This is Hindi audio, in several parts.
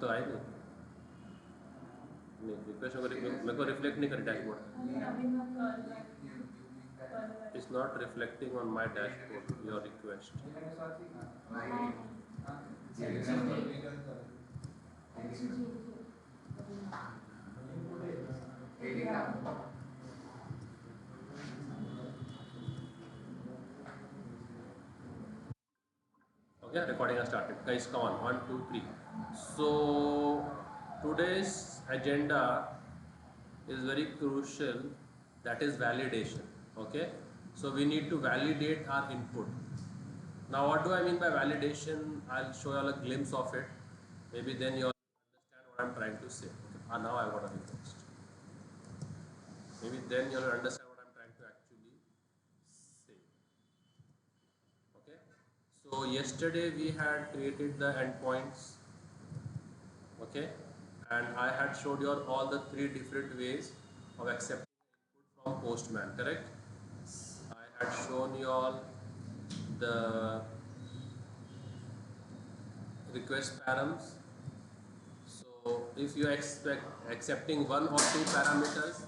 तो आई नहीं, रिक्वेस्ट मेरे को रिफ्लेक्ट नहीं कर dashboard, it's not reflecting on my dashboard your request. Okay, recording has started. Guys, come on. 1, 2, 3. So, today's agenda is very crucial. That is validation. Okay. So, we need to validate our input. Now, what do I mean by validation? I'll show you all a glimpse of it. Maybe then you'll understand what I'm trying to say. Okay. Now I got a request. Maybe then you'll understand what I'm trying to actually say. Okay. So yesterday we had created the endpoints, okay, and I had showed you all the 3 different ways of accepting input from Postman, correct? I had shown you all the request params. So if you expect accepting 1 or 2 parameters,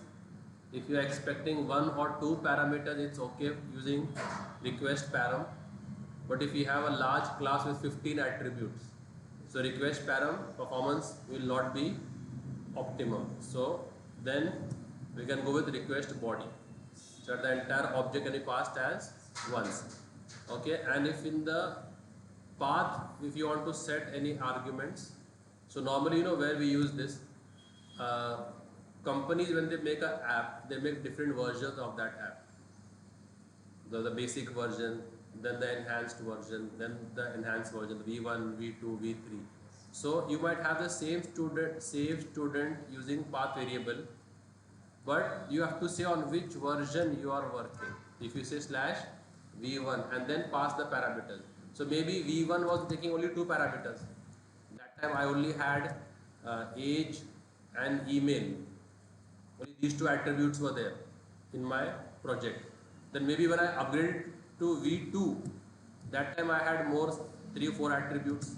if you are expecting 1 or 2 parameters, it's okay using request param. But if you have a large class with 15 attributes, so request param performance will not be optimum. So then we can go with request body. So the entire object can be passed as once. Okay, and if in the path, if you want to set any arguments, so normally where we use this, uh, companies when they make an app, they make different versions of that app. The basic version, then the enhanced version, then the enhanced version, V1, V2, V3. So you might have the same student using path variable, but you have to say on which version you are working. If you say slash V1 and then pass the parameters. So maybe V1 was taking only 2 parameters. That time I only had age and email. Only these 2 attributes were there in my project. Then maybe when I upgraded to V2, that time I had more 3 or 4 attributes.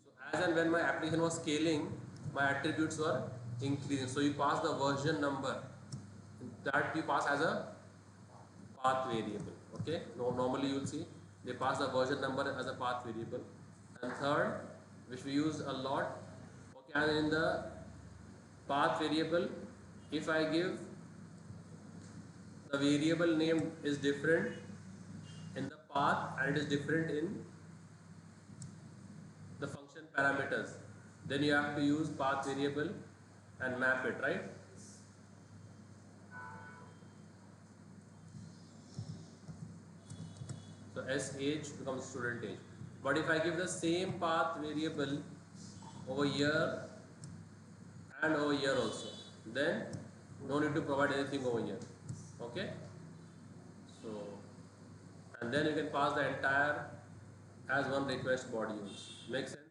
So as and when my application was scaling, my attributes were increasing. So you pass the version number, that you pass as a path variable. Okay. Normally you will see they pass the version number as a path variable. And third, which we use a lot, okay, and in the path variable, if I give the variable name is different in the path and it is different in the function parameters, then you have to use path variable and map it, right? So sh becomes student age. But if I give the same path variable over here and over here also, then no need to provide anything over here. Okay. So and then you can pass the entire as one request body use. Make sense?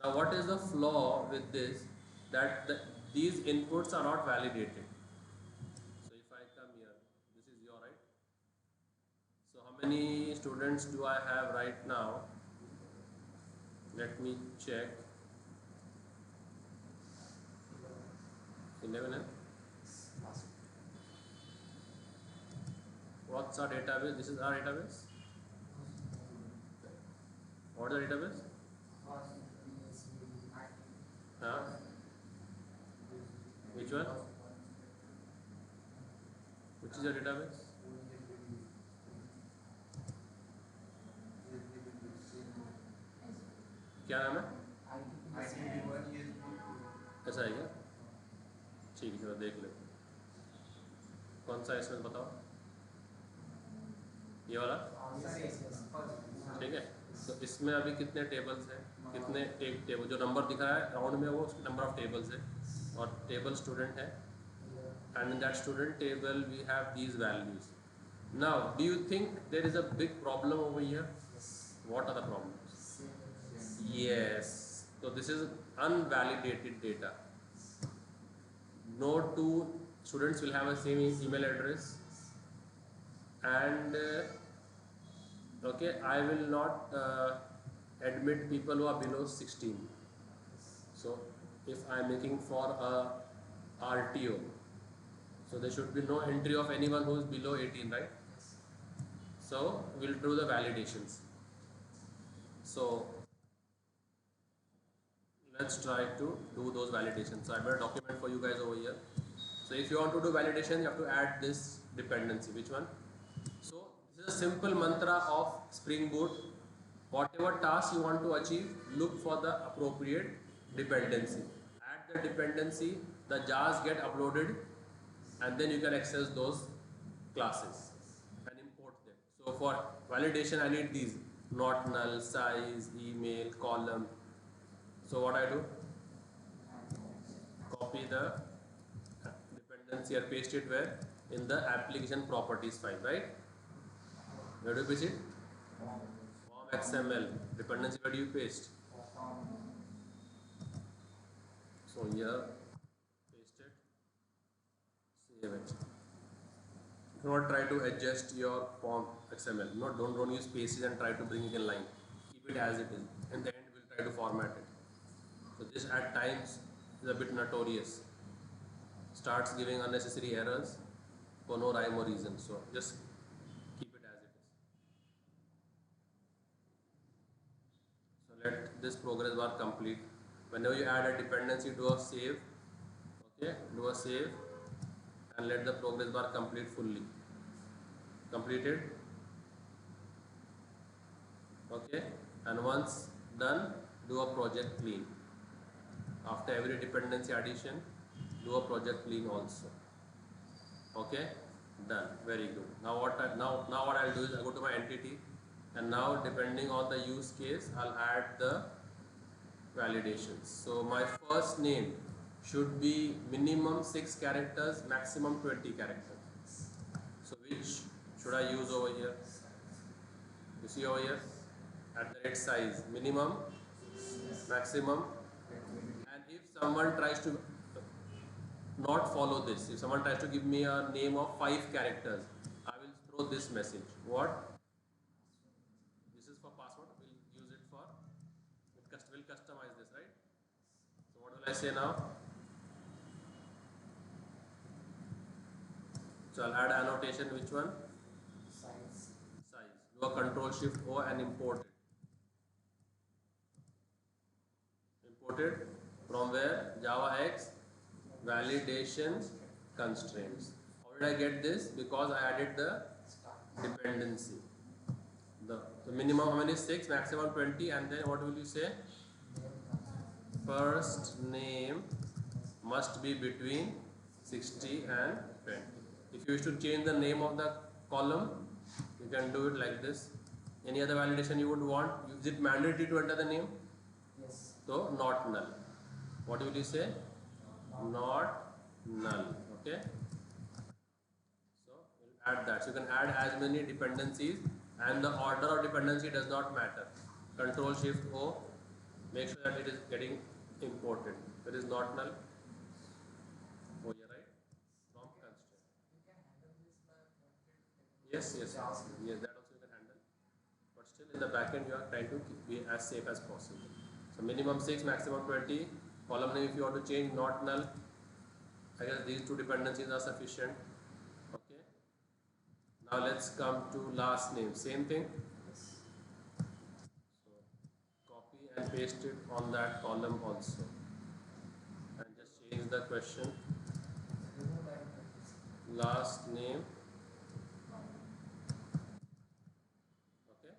Now what is the flaw with this? That these inputs are not validated. So if I come here, this is your right. So how many students do I have right now? Let me check. 11. What's our database? This is our database. What is the database? Huh? Which one? Which is your database? क्या नाम है? ऐसा है क्या? ठीक है, चलो देख ले कौन सा इसमें बताओ। ये वाला ठीक है। तो इसमें अभी कितने टेबल्स हैं? कितने एक टेबल जो नंबर दिख रहा है राउंड में वो नंबर ऑफ टेबल्स है और टेबल स्टूडेंट है and in that student table we have these values. Now do you think there is a big problem over here? What are the problems? Yes, so this is unvalidated data. No two students will have the same email address and okay, I will not admit people who are below 16. So if I am making for a RTO, so there should be no entry of anyone who is below 18, right? So we'll do the validations. So let's try to do those validations. So I made a document for you guys over here. So if you want to do validation, you have to add this dependency. Which one? So this is a simple mantra of Spring Boot. Whatever task you want to achieve, look for the appropriate dependency. Add the dependency, the jars get uploaded, and then you can access those classes and import them. So for validation, I need these: not null, size, email, column. So what I do? Copy the dependency or paste it where? In the application properties file, right? Where do you paste it? Form XML. Dependency, where do you paste? So here, paste it, save it. Do not try to adjust your form XML. No, don't use spaces and try to bring it in line. Keep it as it is. In the end, we'll try to format it. So this at times is a bit notorious. Starts giving unnecessary errors for no rhyme or reason. So just keep it as it is. So let this progress bar complete. Whenever you add a dependency, do a save. Okay, do a save and let the progress bar complete fully. Completed. Okay, and once done, do a project clean. After every dependency addition, do a project clean also. Okay, done. Very good. Now what I'll do is I go to my entity, and now depending on the use case, I'll add the validations. So my first name should be minimum 6 characters, maximum 20 characters. So which should I use over here? You see over here, at the red size, minimum, maximum, and if someone tries to not follow this, if someone tries to give me a name of 5 characters, I will throw this message. What? This is for password. We'll use it for, we'll customize this, right? So what will I say now? So I'll add annotation. Which one? Size. Do a Control Shift O and import it. Imported from where? JavaX validations constraints. How did I get this? Because I added the dependency. The minimum how many is 6, maximum 20, and then what will you say? First name must be between 60 and 20. If you wish to change the name of the column, you can do it like this. Any other validation you would want? Is it mandatory to enter the name? Yes. So not null. What will you say? Not null. Okay. So we'll add that. So you can add as many dependencies, and the order of dependency does not matter. Control Shift O. Make sure that it is getting imported. That is not null. Oh, you're right. From constraint. You can handle this by Yes, that also you can handle. But still, in the backend, you are trying to be as safe as possible. So minimum 6, maximum 20. Column name, if you want to change, not null. I guess these two dependencies are sufficient. Okay. Now let's come to last name. Same thing. So copy and paste it on that column also, and just change the question. Last name. Okay.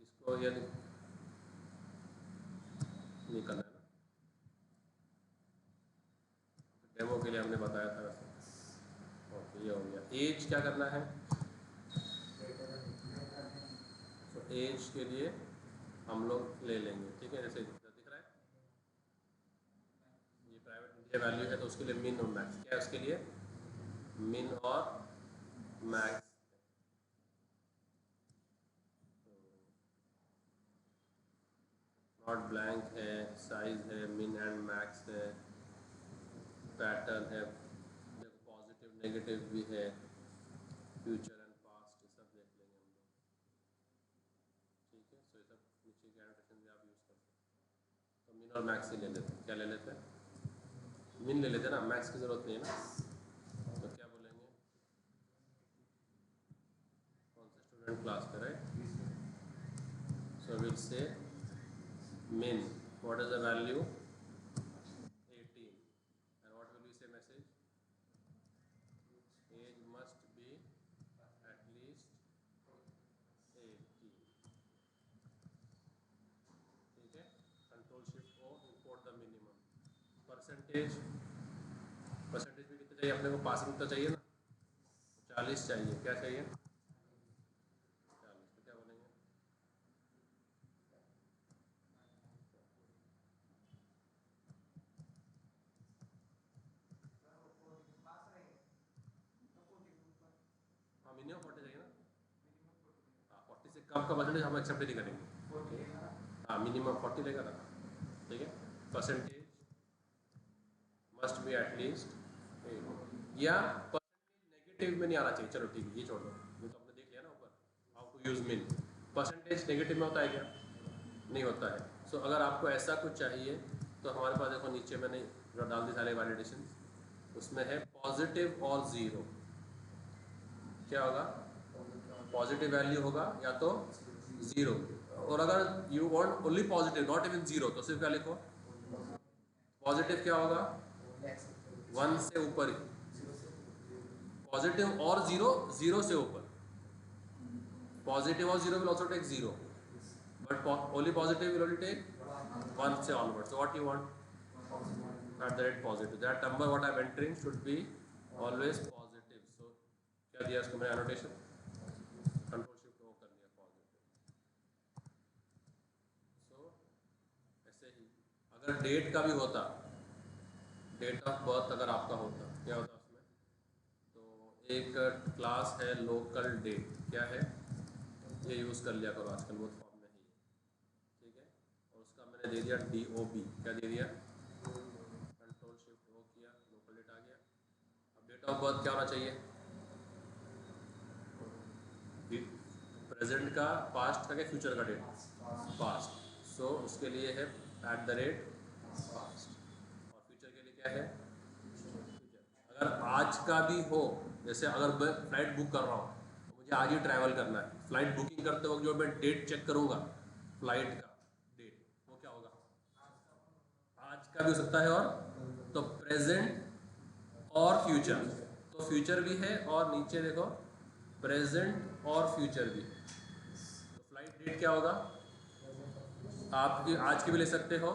इसको ये नहीं करना है ना, डेमो के लिए हमने बताया था वैसे. ओके, ये हो गया. एज क्या करना है? तो एज के लिए हम लोग ले लेंगे. ठीक है, जैसे दिख रहा है ये प्राइवेट इंटीजर वैल्यू है, तो उसके लिए मिन और मैक्स. क्या है उसके लिए? मिन और मैक्स. नॉट ब्लैंक है, साइज है, मिन एंड मैक्स है, पैटर्न है, देखो पॉजिटिव नेगेटिव भी है, फ्यूचर एंड पास्ट, ये सब देख लेंगे हम लोग. तो ये सब नीचे के एनोटेशन भी आप यूज़ कर सकते हैं। तो मिन और मैक्स ही ले लेते हैं। क्या ले लेते हैं? मिन ले लेते हैं ना, मैक्स की ज़रूरत नहीं है ना। तो क्या बोलेंगे? कौन से स्टूडेंट क्लास पे, right? So will say min, what is the value? 18. And what will we say message? Age must be at least 18. ठीक है, control shift O, import the minimum. Percentage, percentage भी कितना चाहिए अपने को? पासिंग तो चाहिए ना, 40 चाहिए। क्या चाहिए? 40। तो क्या बोलेंगे? हाँ, मिनिमम 40 चाहिए ना। हाँ, 40 से कम का परसेंटेज हम एक्सेप्ट नहीं करेंगे। हाँ, मिनिमम 40 लेगा ना। ठीक है, परसेंटेज मस्ट बी एटलीस्ट 8, या परसेंटेज नेगेटिव में नहीं आना चाहिए। चलो ठीक है, ये छोड़ दो, ये तो हमने देख लिया ना ऊपर, हाउ टू यूज़ मिन। परसेंटेज नेगेटिव में होता है क्या? नहीं होता है। सो अगर आपको ऐसा कुछ चाहिए तो हमारे पास देखो नीचे मैंने जो डाल दी सारे वैलिडेशन, उसमें है पॉजिटिव और ज़ीरो। क्या होगा? पॉजिटिव वैल्यू होगा या तो ज़ीरो, और अगर you want only positive not even zero तो सिर्फ क्या लिखो? पॉजिटिव क्या होगा? 1 से ऊपर ही। पॉजिटिव और ज़ीरो, ज़ीरो से ऊपर। पॉजिटिव और zero will also take zero, but only positive will only take 1 से onward. So what you want? at the rate positive. That number what I'm entering should be always positive. So क्या दिया इसको मैंने annotation? कंट्रोल शिफ्ट ओ कर दिया, पॉजिटिव। सो ऐसे ही अगर डेट का भी होता, डेट ऑफ बर्थ अगर आपका होता, क्या होता उसमें? तो एक क्लास है लोकल डेट, क्या है? ये यूज़ कर लिया करो आजकल बहुत फॉर्म में ही, ठीक है। और उसका मैंने दे दिया DOB। क्या दे दिया? कंट्रोल शिफ्ट ओ किया, लोकल डेट आ गया। अब डेट ऑफ बर्थ क्या होना चाहिए? प्रेजेंट का, पास्ट का, क्या फ्यूचर का डेट? पास्ट। सो उसके लिए है एट द रेट पास्ट, और फ्यूचर के लिए क्या है? फ्यूचर। अगर आज का भी हो, जैसे अगर मैं फ्लाइट बुक कर रहा हूँ, मुझे आज ही ट्रैवल करना है, फ्लाइट बुकिंग करते वक्त जो मैं डेट चेक करूँगा फ्लाइट का डेट, वो क्या होगा? आज का भी हो सकता है, और तो प्रेजेंट और फ्यूचर, तो फ्यूचर भी है, और नीचे देखो प्रेजेंट और फ्यूचर भी। तो फ्लाइट डेट क्या होगा? आप आज की भी ले सकते हो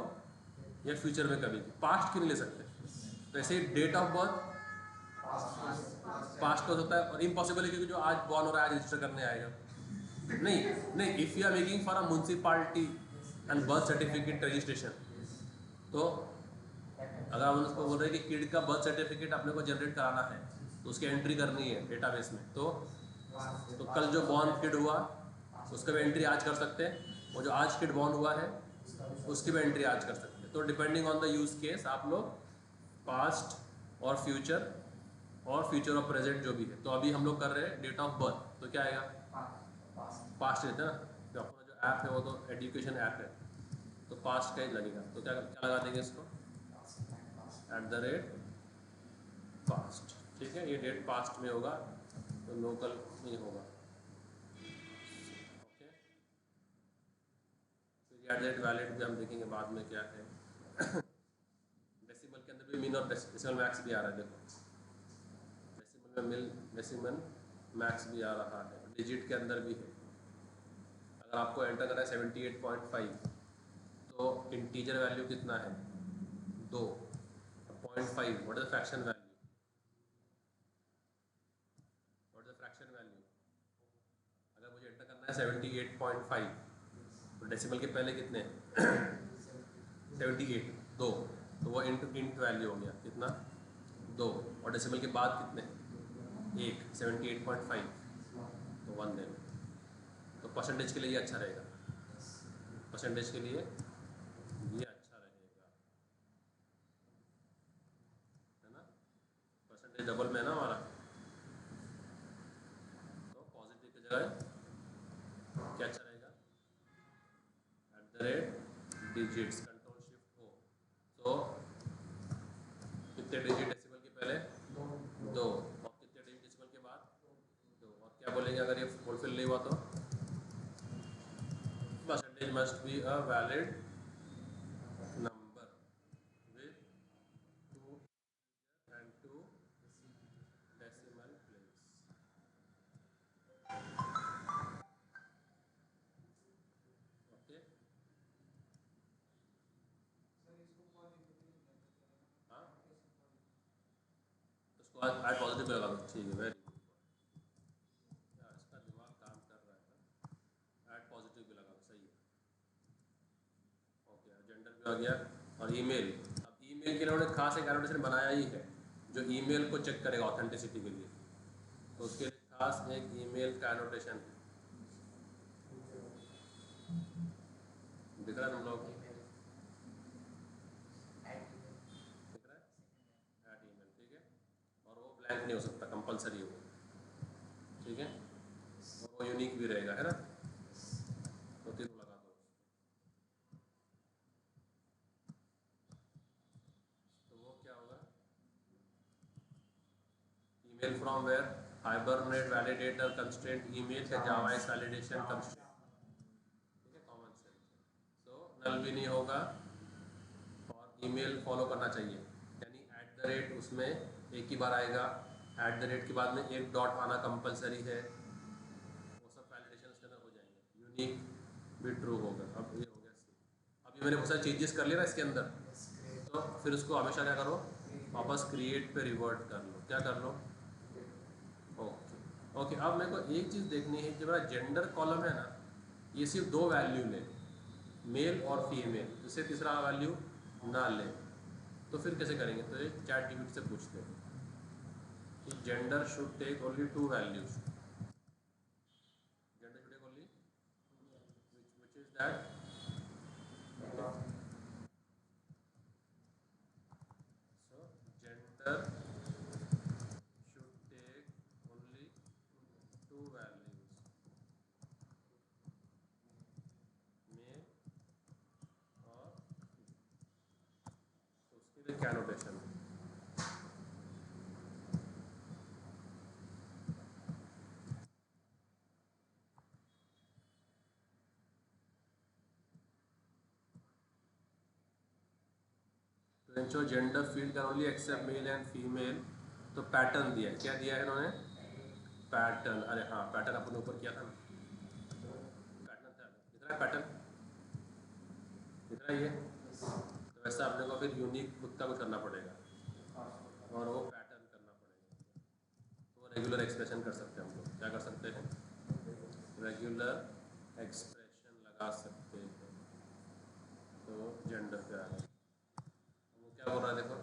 या फ्यूचर में कभी, पास्ट की नहीं ले सकते। तो ऐसे ही डेट ऑफ बर्थ पास्ट का होता है, और इम्पॉसिबल है क्योंकि जो आज बॉर्न हो रहा है आज रजिस्टर करने आएगा नहीं। नहीं, if you are making for a municipality and birth certificate registration, तो अगर हम उसको बोल रहे हैं कि किड का बर्थ सर्टिफिकेट अपने को जनरेट कराना है, तो उसकी एंट्री करनी है डेटाबेस में, तो कल जो बॉर्न किड हुआ उसका भी एंट्री आज कर सकते हैं, और जो आज किड बॉर्न हुआ है उसकी भी एंट्री आज कर सकते हैं। तो depending on the use case आप लोग पास्ट और फ्यूचर और प्रेजेंट जो भी है। तो अभी हम लोग कर रहे हैं डेट ऑफ बर्थ, तो क्या आएगा? पास्ट रहता है ना, जो अपना जो ऐप है वो तो एजुकेशन ऐप है, तो पास्ट का ही लगेगा। तो क्या क्या लगा देंगे इसको? At the rate past. ठीक है, ये डेट पास्ट में होगा तो लोकल नहीं होगा। ओके, फिर एट द रेट वैलिड भी हम देखेंगे बाद में क्या है। डेसिमल के अंदर भी मिन और डेसिमल मैक्स भी आ रहा है, देखो डेसिमल में मिल डेसिमल मैक्स भी आ रहा है, डिजिट के अंदर भी है। अगर आपको एंटर करना है 78.5, तो इंटीजर वैल्यू कितना है? 2। 0.5 what is the fraction value? What is the fraction value? अगर मुझे एंटर करना है 78.5, तो डेसिमल के पहले कितने हैं? 78, 2, तो वो इंट वैल्यू हो गया कितना? 2, और डेसिमल के बाद कितने? 1, 78.5, तो 1 दे। तो परसेंटेज के लिए ये अच्छा रहेगा, परसेंटेज के लिए ये अच्छा रहेगा, है ना। परसेंटेज डबल में है ना हमारा, तो पॉजिटिव की जगह क्या अच्छा रहेगा? डिजिट्स कंट्रोल शिफ्ट ओ। सो कितने डिजिट डेसिमल के पहले? दो। और कितने डिजिट डेसिमल के बाद? दो। और क्या बोलेंगे अगर ये फुलफिल नहीं हुआ तो? Percentage must be a valid number with 2 and 2 decimal place. Okay, हाँ, उसको आज पॉजिटिव पे लगा दो। ठीक है, वेरी गुड। यार इसका दिमाग काम कर रहा है ना। ऐड पॉजिटिव पे लगा दो, सही है। ओके, जेंडर पे आ गया। और ईमेल, अब ईमेल के लिए उन्होंने खास एक एनोटेशन बनाया ही है जो ईमेल को चेक करेगा ऑथेंटिसिटी के लिए। तो उसके लिए खास एक ईमेल का एनोटेशन है। दिख रहा है तुम लोग? दिख रहा है ऐट ईमेल, ठीक है। और वो ब्लैंक नहीं हो सकता, कंपलसरी है वो, ठीक है। और वो यूनिक भी रहेगा, है ना। तो तीनों लगा दो। तो वो क्या होगा? Email from where? Hibernate validator constraint email या जावा एक्स वैलिडेशन कंस्ट्रेंट, ठीक है, कॉमन सेंस। सो नल भी नहीं होगा और ईमेल फॉलो करना चाहिए, यानी एट द रेट उसमें एक ही बार आएगा। एट द रेट के बाद में एक डॉट आना कंपलसरी है। वो सब वैलिडेशन के अंदर हो जाएंगे। यूनिक भी ट्रू होगा। अब ये हो गया सी। अब ये मैंने बहुत सारे चेंजेस कर लिए ना इसके अंदर, तो फिर उसको हमेशा क्या करो, वापस क्रिएट पे रिवर्ट कर लो। क्या कर लो? ओके। ओके, अब मेरे को एक चीज़ देखनी है कि मेरा जेंडर कॉलम है ना, ये सिर्फ दो वैल्यू ले, मेल और फीमेल, इससे तीसरा वैल्यू ना ले। तो फिर कैसे करेंगे? तो ये चैट जीपीटी से पूछते हैं कि gender should take only two values. Gender should take only which is that? So gender should take only two values, male और, तो उसके लिए क्या नोटेशन है? तो ensure gender field can only accept male and female. तो पैटर्न दिया है, क्या दिया है इन्होंने? पैटर्न। अरे हाँ, पैटर्न अपन ऊपर किया था ना। पैटर्न था, दिख रहा है पैटर्न? दिख रहा है ये? तो वैसा अपने को फिर यूनिक खुद का कुछ करना पड़ेगा और वो पैटर्न करना पड़ेगा। तो रेगुलर एक्सप्रेशन कर सकते हैं हम लोग। क्या कर सकते हैं? रेगुलर एक्सप्रेशन लगा सकते हैं। तो जेंडर पे आ गया। वो क्या बोल रहा है देखो,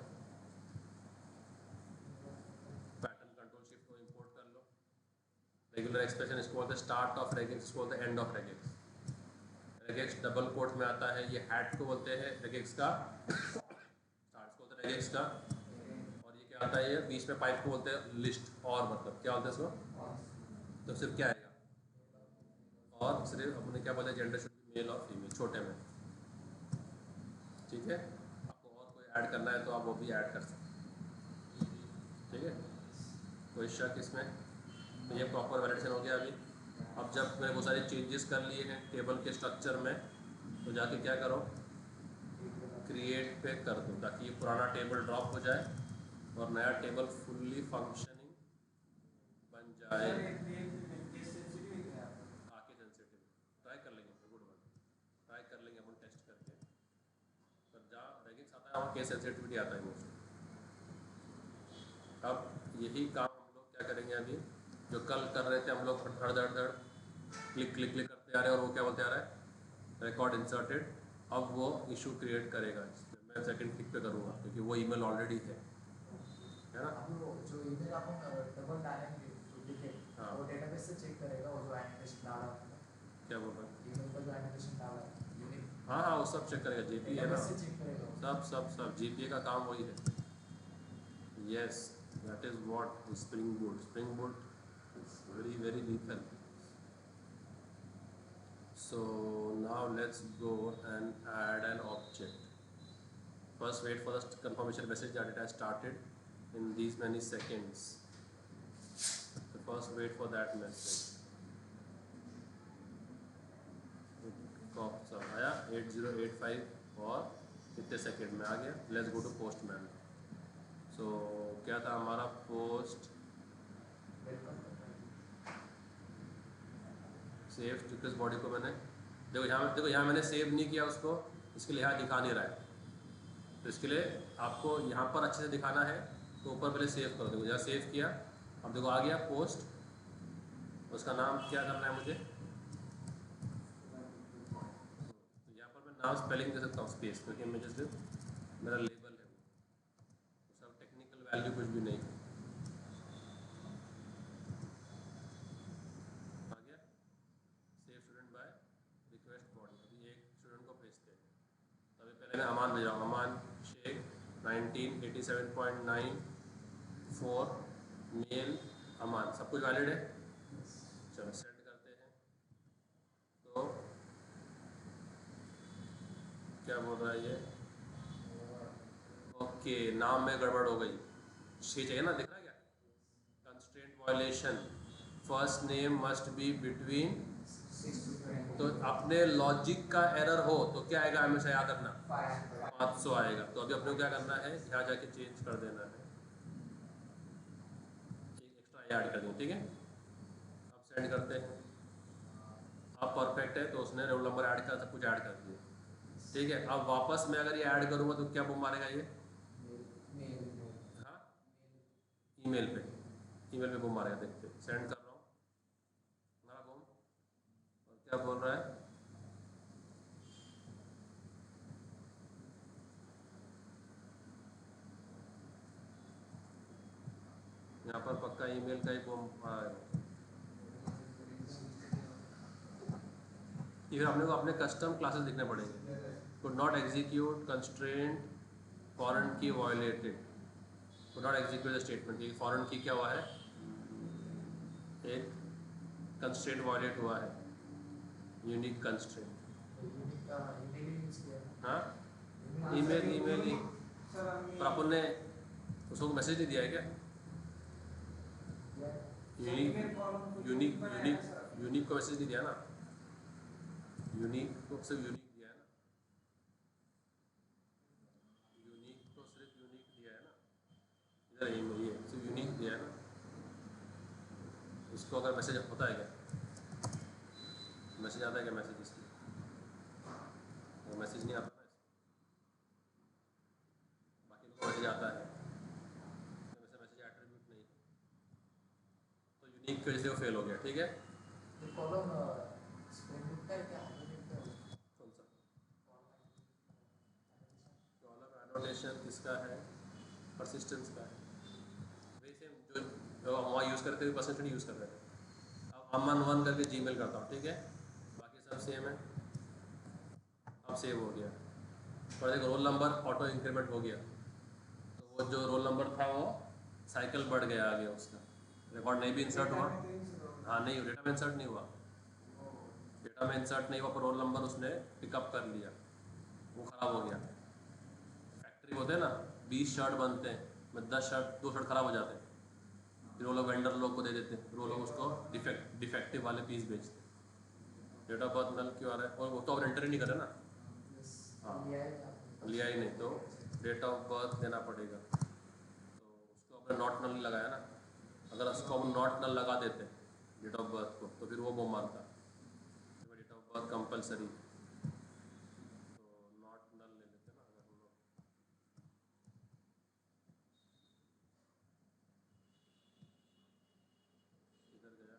पैटर्न कंट्रोल शिफ्ट को इंपोर्ट कर लो। रेगुलर एक्सप्रेशन इसको बोलते हैं स्टार्ट ऑफ रेगेक्स, इसको बोलते हैं end of regex. Regex double quote में आता है, ये हैट को बोलते हैं रेगेक्स का स्टार्ट को बोलते हैं रेगेक्स का। और ये क्या आता है? ये बीच में पाइप को बोलते हैं लिस्ट। और मतलब क्या बोलते हैं इसको? तो सिर्फ क्या आएगा? और सिर्फ अपने क्या बोलते हैं, जेंडर शुड बी मेल और फीमेल, छोटे में, ठीक है। आपको और कोई ऐड करना है तो आप वो भी ऐड कर सकते हैं, ठीक है। कोई शक इसमें? तो ये प्रॉपर वैलिडेशन हो गया अभी। अब जब मैंने बहुत सारे चेंजेस कर लिए हैं टेबल के स्ट्रक्चर में, तो जाके क्या करो, क्रिएट पे कर दो, ताकि ये पुराना टेबल ड्रॉप हो जाए और नया टेबल फुल्ली फंक्शनिंग बन जाए। आके सेंसिटिव ट्राई कर लेंगे, गुड वन, ट्राई कर लेंगे अपन टेस्ट करके। पर जहाँ रेगिक्स आता है वहाँ केस सेंसिटिविटी आता है मोस्टली। अब यही काम हम लोग क्या करेंगे अभी, जो कल कर रहे थे हम लोग, धड़ धड़ धड़ क्लिक क्लिक क्लिक करते आ रहे हैं, और वो क्या बोलते आ रहा है, रिकॉर्ड इंसर्टेड। अब वो इशू क्रिएट करेगा। मैं सेकंड क्लिक पे करूँगा क्योंकि वो ईमेल ऑलरेडी है ना। अब वो जो ईमेल अपन डबल डालेंगे डुप्लीकेट, हाँ। वो डेटाबेस से चेक करेगा वो जो एनिमेशन डाला है, क्या बोल रहा है? ईमेल का जो एनिमेशन डाला है यूनिक, हाँ हाँ, वो सब चेक करेगा, जीपी है ना। डेटाबेस से चेक करेगा वो। सब सब सब जीपीए का काम वही है। Yes, that is what spring boot. Spring boot is very very lethal. So now let's go and add an object. First wait for the confirmation message that it has started in these many seconds. So first wait for that message. कब आया 8085 और कितने सेकेंड में आ गया. Let's go to Postman. So क्या था हमारा पोस्ट सेव किस बॉडी को मैंने देखो यहाँ मैंने सेव नहीं किया उसको, इसके लिए यहाँ दिखा नहीं रहा है. तो इसके लिए आपको यहाँ पर अच्छे से दिखाना है तो ऊपर पहले सेव करो. देखो यहाँ सेव किया, अब देखो आ गया पोस्ट. उसका नाम क्या करना है मुझे, तो यहाँ पर मैं नाम स्पेलिंग दे सकता हूँ स्पेस, क्योंकि इमेजेस मेरा लेबल है सब टेक्निकल वैल्यू कुछ भी नहीं. आ गया save student by request body. अभी एक स्टूडेंट को भेजते हैं. अभी पहले मैं अमान भेज रहा हूँ. अमान शेख 1987.94 मेल अमान. सब कुछ वैलिड है. चलो सेंड करते हैं. तो क्या बोल रहा है ये, ओके नाम में गड़बड़ हो गई. शी चाहिए ना, दिख रहा है क्या, constraint violation. First name must be between. तो अपने लॉजिक का एरर हो तो क्या आएगा, हमेशा याद रखना 500 आएगा. तो अभी अपने को क्या करना है, यहाँ जाके चेंज कर देना है, एक एक्स्ट्रा ऐड कर देंगे. ठीक है, अब सेंड करते हैं. अब परफेक्ट है, तो उसने रोल नंबर ऐड कर सब कुछ ऐड कर दिया. ठीक है, अब वापस मैं अगर ये ऐड करूँगा तो क्या बुम मारेगा ये, हाँ ईमेल पे बुम मारेगा. देखते सेंड कर रहा हूँ हमारा बुम. और क्या बोल रहा है, यहाँ पर पक्का ईमेल का ही बुम आ रहा है. फिर अपने को अपने कस्टम क्लासेस लिखने पड़ेंगे. could not execute constraint foreign key violated. could not execute the statement. ये foreign key क्या हुआ है, एक constraint violate हुआ है, unique constraint. हाँ ईमेल ही पर अपन ने उसको मैसेज नहीं दिया है क्या, यूनिक को मैसेज नहीं दिया ना, यूनिक को सिर्फ यूनिक दिया है ना, यूनिक को सिर्फ यूनिक दिया है ना. इधर ये सिर्फ यूनिक दिया है ना. इसको अगर मैसेज होता है क्या, मैसेज आता है क्या, मैसेज इसकी मैसेज नहीं आता ना, बाकी को मैसेज आता है. वैसे मैसेज एट्रीब्यूट नहीं, तो यूनिक की वजह से वो फेल हो गया. ठीक है, कौन सा कॉलम एनोटेशन किसका है, परसिस्टेंस का है. वैसे जो हम वहाँ यूज़ करते हुए परसेंट नहीं यूज़ कर रहे थे. अब अमन 1 करके जीमेल करता हूँ. ठीक है, बाकी सब सेम है. अब सेव हो गया. और देखो रोल नंबर ऑटो इंक्रीमेंट हो गया. तो वो जो रोल नंबर था वो साइकिल बढ़ गया आगे, उसका रिकॉर्ड नहीं भी इंसर्ट हुआ. हाँ नहीं, डेटा में इंसर्ट नहीं हुआ, डेटा में इंसर्ट नहीं हुआ, पर रोल नंबर उसने पिकअप कर लिया. वो ख़राब हो गया. फैक्ट्री होते हैं ना, 20 शर्ट बनते हैं, में 10 शर्ट 2 शर्ट ख़राब हो जाते हैं. फिर वो लोग वेंडर लोग को दे देते हैं, फिर वो लोग उसको डिफेक्टिव वाले पीस बेचते हैं. डेट ऑफ बर्थ नल क्यों आ रहा है, और वो तो अब एंटर ही नहीं करे ना. हाँ लिया ही नहीं, तो डेट ऑफ बर्थ देना पड़ेगा. तो उसको अपने नॉट नल लगाया ना, अगर उसको हम नॉट नल लगा देते डेट ऑफ बर्थ को, तो फिर वो बम मारता. डेट ऑफ बर्थ कंपलसरी, तो नॉट नल ले लेते ना. अगर हम लोग इधर गया,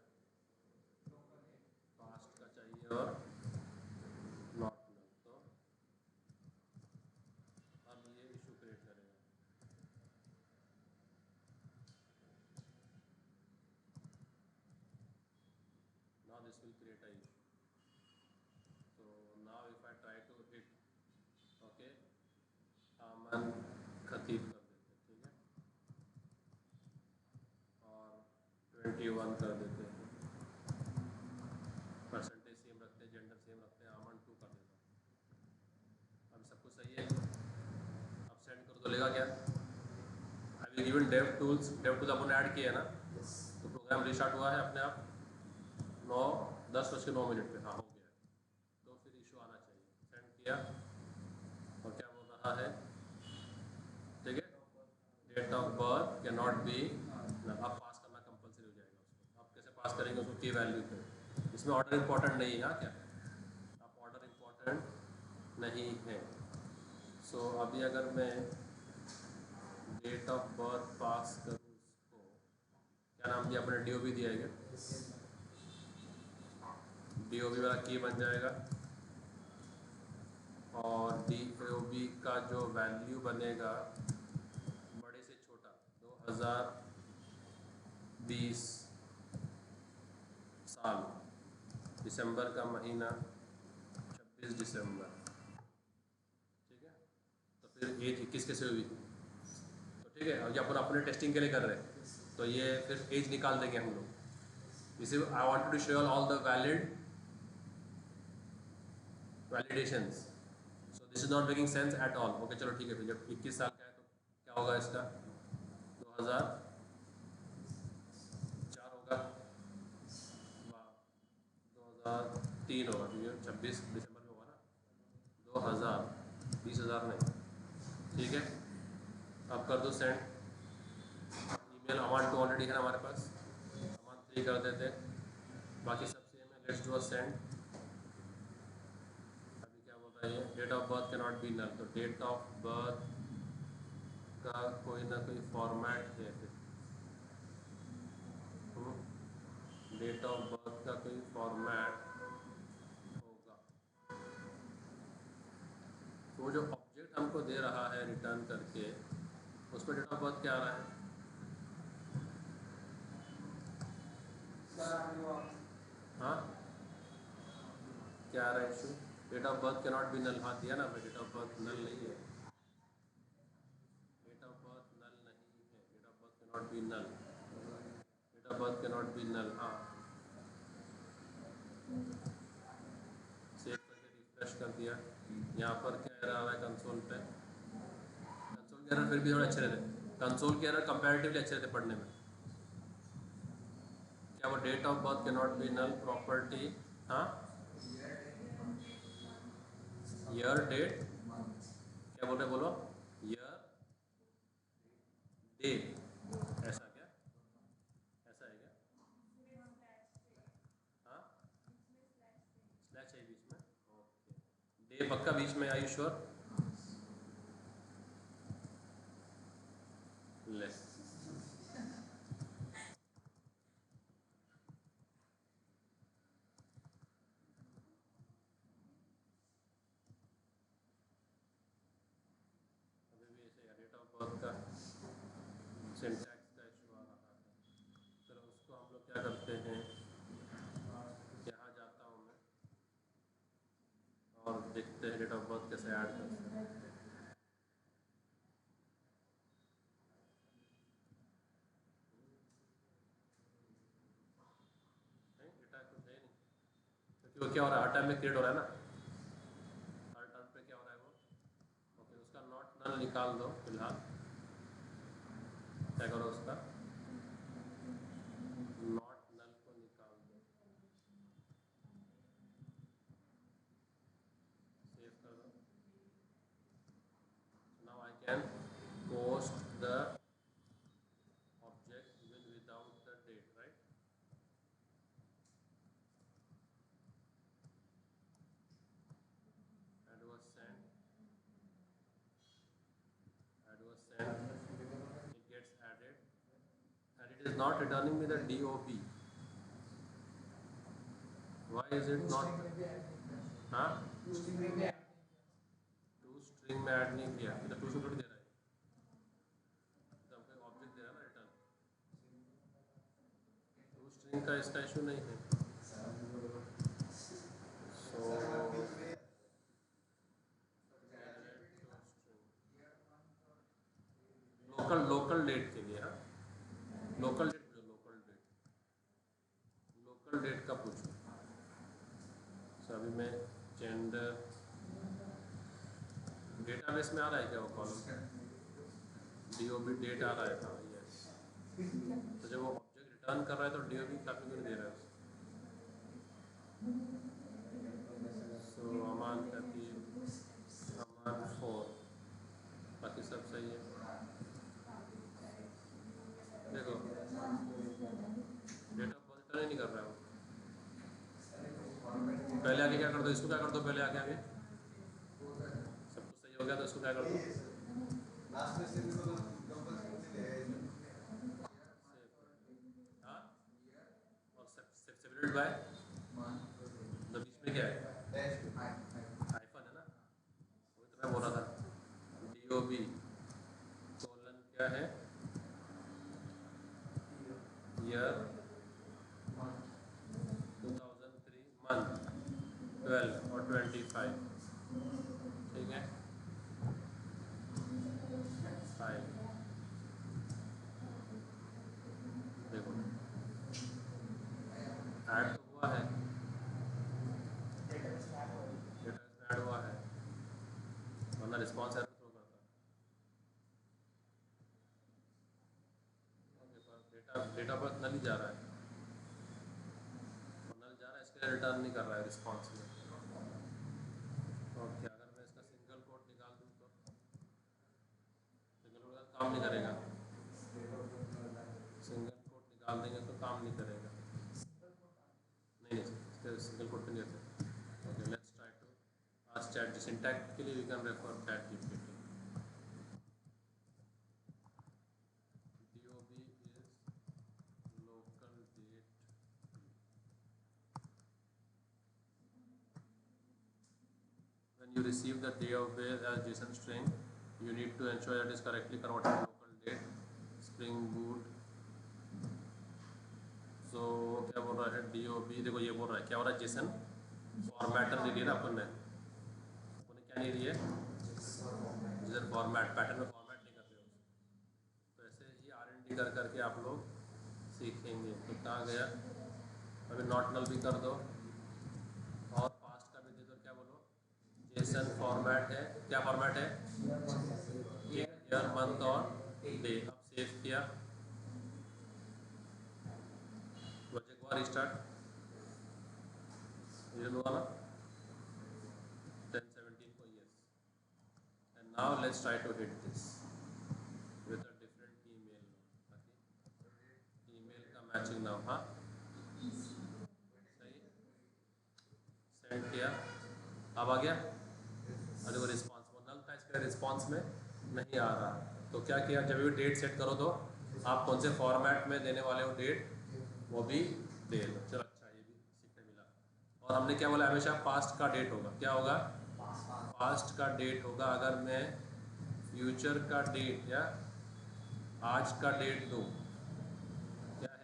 पास्ट का चाहिए और नॉट नल, तो अब ये इशू क्रिएट करेगा. now this will create a issue. So now if I try to hit okay, अमन खतीब कर देते. ठीक है, और 21 कर देते हैं. परसेंटेज सेम रखते हैं, जेंडर सेम रखते होएगा क्या? I will given dev tools अपन ने ऐड किए है ना, तो प्रोग्राम रिस्टार्ट हुआ है अपने आप 10:09 पे, हाँ हो गया। तो फिर इशू आना चाहिए, सेंड किया और क्या बोल रहा है, ठीक है, date of birth can not be, आप पास करना कंपलसरी हो जाएगा उसको। आप कैसे पास करेंगे उसको, की वैल्यू पे, इसमें ऑर्डर इंपॉर्टेंट नहीं है, हाँ क्या, आप ऑर्डर इंपॉर्टेंट नहीं है। सो अभी अगर मैं डेट ऑफ बर्थ पास करूँ उसको, क्या नाम दिया अपने, DOB दिया है क्या, DOB वाला की बन जाएगा, और DOB का जो वैल्यू बनेगा बड़े से छोटा 2020 साल, दिसंबर का महीना 26 दिसंबर, ठीक है। तो फिर एज 21 कैसे हुई, तो ठीक है, और ये अपन अपने टेस्टिंग के लिए कर रहे हैं, तो ये फिर एज निकाल देंगे हम लोग। इसे I wanted to show all the validations, so this is not making sense at all. Okay चलो ठीक है, फिर जब 21 साल का है तो क्या होगा इसका, 2004 होगा, 2003 होगा, क्योंकि 26 दिसंबर में होगा ना, 2000, 20,000 नहीं, ठीक है। अब कर दो सेंड, ईमेल अमाउंट तो ऑलरेडी है हमारे पास, अमाउंट 3 कर देते, बाकी सब सेम है, लेट्स डू अ सेंड। अभी क्या बोल रहा है ये, date of birth can not be null, तो डेट ऑफ बर्थ का कोई ना कोई फॉर्मेट है फिर, डेट ऑफ बर्थ का कोई फॉर्मेट होगा। तो वो जो ऑब्जेक्ट हमको दे रहा है रिटर्न करके, उसमें डेट ऑफ बर्थ क्या आ रहा है, हाँ क्या आ रहा है issue, date of birth can not be null, हाँ दिया ना, डेट ऑफ बर्थ नल नहीं है, डेट ऑफ बर्थ नल नहीं है, date of birth can not be null, date of birth can not be null, हाँ सेव करके रिफ्रेश कर दिया। यहाँ पर क्या एरर आ रहा है कंसोल पे, कंसोल के एरर फिर भी थोड़े अच्छे रहते, कंसोल के एरर कंपैरेटिवली अच्छे रहते पढ़ने में। क्या वो date of birth can not be null property, हाँ ईयर डेट, क्या बोल रहे बोलो, ईयर डे, ऐसा क्या, ऐसा है क्या, हाँ स्लैश है बीच में, ओके, डे पक्का बीच में, आई श्योर, लेस अभी भी ऐसे डेट ऑफ बर्थ का सिंटैक्स का इशू आ रहा है। चलो उसको हम लोग क्या करते हैं, यहाँ जाता हूँ मैं और देखते हैं डेट ऑफ बर्थ कैसे ऐड करते हैं। नहीं डेटा कुछ है नहीं, क्योंकि वो क्या हो रहा है, हर टाइम में क्रिएट हो रहा है ना, हर टर्म पे क्या हो रहा है वो, ओके उसका नॉट नल निकाल दो फिलहाल, क्या करो उसका नॉट नल को निकाल दो, सेव कर दो। Now I can post the object even without the date, right, add was send, add was send, it gets added and it is not returning me the DOB. Why is it not, हाँ टू स्ट्रिंग में ऐड नहीं किया, तो टू स्ट्रिंग दे रहा है, तो हमको ऑब्जेक्ट दे रहा है ना रिटर्न, टू स्ट्रिंग का इसका इशू नहीं है। सो लोकल डेट के लिए, हाँ लोकल डेट पूछो, लोकल डेट का पूछो। सो अभी मैं जेंडर डेटाबेस में आ रहा है क्या वो कॉलम, DOB डेट आ रहा है था, यस। तो जब वो ऑब्जेक्ट रिटर्न कर रहा है तो DOB काफ़ी कुछ दे रहा है उसको। सो अमान 30, अमान 4, बाकी सब सही है। देखो डेट ऑफ बर्थ रिटर्न ही नहीं कर रहा है वो। पहले आगे क्या कर दो, इसको क्या कर दो, पहले आगे आगे सब कुछ सही हो गया तो इसको क्या कर दो, हाँ, और सेपरेटेड बाय, तो बीच में क्या है, हाइफन है ना, वही तो मैं बोल रहा था। DOB कोलन क्या है, ईयर 2003, मंथ 12 और 25, ठीक है, 5। देखो ऐड तो हुआ है, डेटा ऐड हुआ है, वरना रिस्पॉन्स एरर थ्रो करता है। ओके, पर डेटा बर्थ नल ही जा रहा है, और नल जा रहा है, इसके लिए रिटर्न नहीं कर रहा है रिस्पॉन्स में। ओके, अगर मैं इसका सिंगल कोड निकाल दूँ तो सिंगल कोड काम नहीं करेगा, सिंगल कोड निकाल देंगे तो काम नहीं करेगा, नहीं इसके सिंगल कोड पे नहीं रहते। Okay, let's try to ask chat G, syntax के लिए we can refer chat GPT। DOB is local date. When you receive the day of birth as JSON string, you need to ensure that it is correctly converted to local date. Spring Boot. So क्या बोल रहा है DOB, देखो ये बोल रहा है, क्या हो रहा है, JSON फॉर्मेटर नहीं लिया ना अपन ने क्या नहीं लिया, JSON फॉर्मेट, पैटर्न में फॉर्मेट नहीं कर रहे हो, तो ऐसे ही R&D कर करके आप लोग सीखेंगे। तो कहाँ गया, अभी नॉट नल भी कर दो और पास्ट का भी दे दो, क्या बोलो, JSON फॉर्मेट है, क्या फॉर्मेट है, ईयर मंथ और डे। अब सेव किया, प्रोजेक्ट हुआ रिस्टार्ट, ये हुआ ना 10/17 को, yes. And now let's try to hit this with a different email, ताकि ईमेल का मैचिंग ना हो। हाँ सही, सेंड किया, अब आ गया, अरे वो रिस्पॉन्स वो नल था, इसके रिस्पॉन्स में नहीं आ रहा। तो क्या किया, जब भी डेट सेट करो तो आप कौन से फॉर्मेट में देने वाले हो डेट, वो भी दे दो। चलो अच्छा, ये भी सीखने मिला। और हमने क्या बोला, हमेशा पास्ट का डेट होगा, क्या होगा, पास्ट का डेट होगा। अगर मैं फ्यूचर का डेट या आज का डेट दूँ, क्या है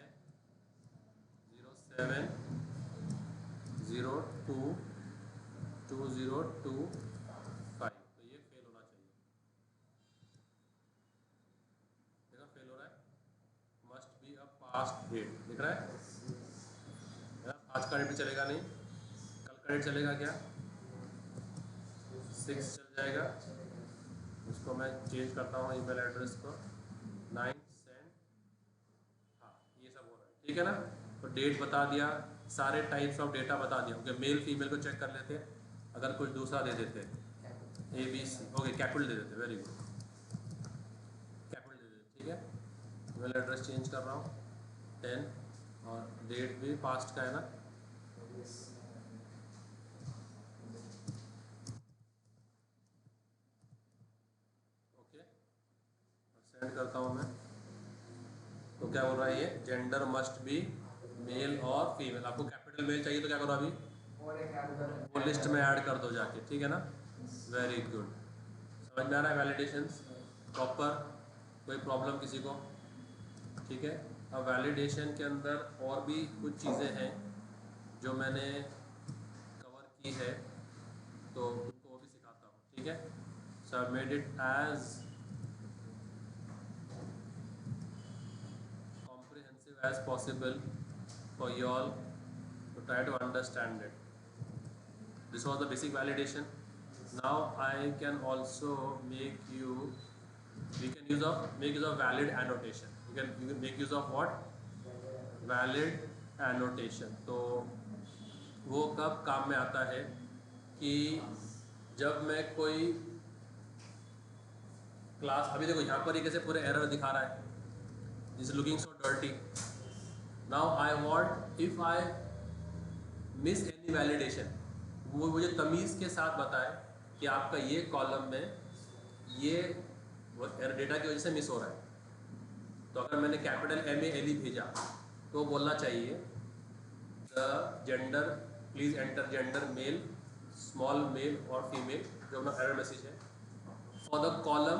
07/02/2025, तो ये फेल होना चाहिए, देखा फेल हो रहा है, must be a past date, दिख रहा है ना, आज का डेट भी चलेगा नहीं, कल का डेट चलेगा क्या, 6 चल जाएगा। उसको मैं चेंज करता हूँ ईमेल एड्रेस को, 9 सेंड, हाँ ये सब हो रहा है, ठीक है ना। तो डेट बता दिया, सारे टाइप्स ऑफ डेटा बता दिया, ओके। मेल फीमेल को चेक कर लेते, अगर कुछ दूसरा दे देते, ABC, ओके कैपिटल दे देते, वेरी गुड, कैपिटल दे देते, ठीक है। ईमेल एड्रेस चेंज कर रहा हूँ 10, और डेट भी पास्ट का है ना, ओके, सेंड करता हूँ मैं। तो क्या बोल रहा है ये, जेंडर मस्ट बी मेल और फीमेल, आपको कैपिटल मेल चाहिए तो क्या करो, अभी वो लिस्ट में ऐड कर दो जाके, ठीक है ना, वेरी गुड। समझ में आ रहा है, वैलिडेशंस प्रॉपर, कोई प्रॉब्लम किसी को, ठीक है। अब वैलिडेशन के अंदर और भी कुछ चीज़ें हैं जो मैंने कवर की है, तो उनको वो भी सिखाता हूँ, ठीक है। So I made it as comprehensive as possible for you all to try to understand it. This was the basic validation. Now I can also make you we can make use of valid annotation. You can make use of what? Valid annotation. तो वो कब काम में आता है कि जब मैं कोई क्लास, अभी देखो यहाँ पर ये कैसे पूरे एरर दिखा रहा है, this is looking so dirty. Now I want, if I miss any validation, वो मुझे तमीज़ के साथ बताए कि आपका ये कॉलम में ये डेटा की वजह से मिस हो रहा है. तो अगर मैंने कैपिटल MALE भेजा तो बोलना चाहिए the gender, please enter gender male, small male और फीमेल, जो अपना एरर मैसेज है, for the column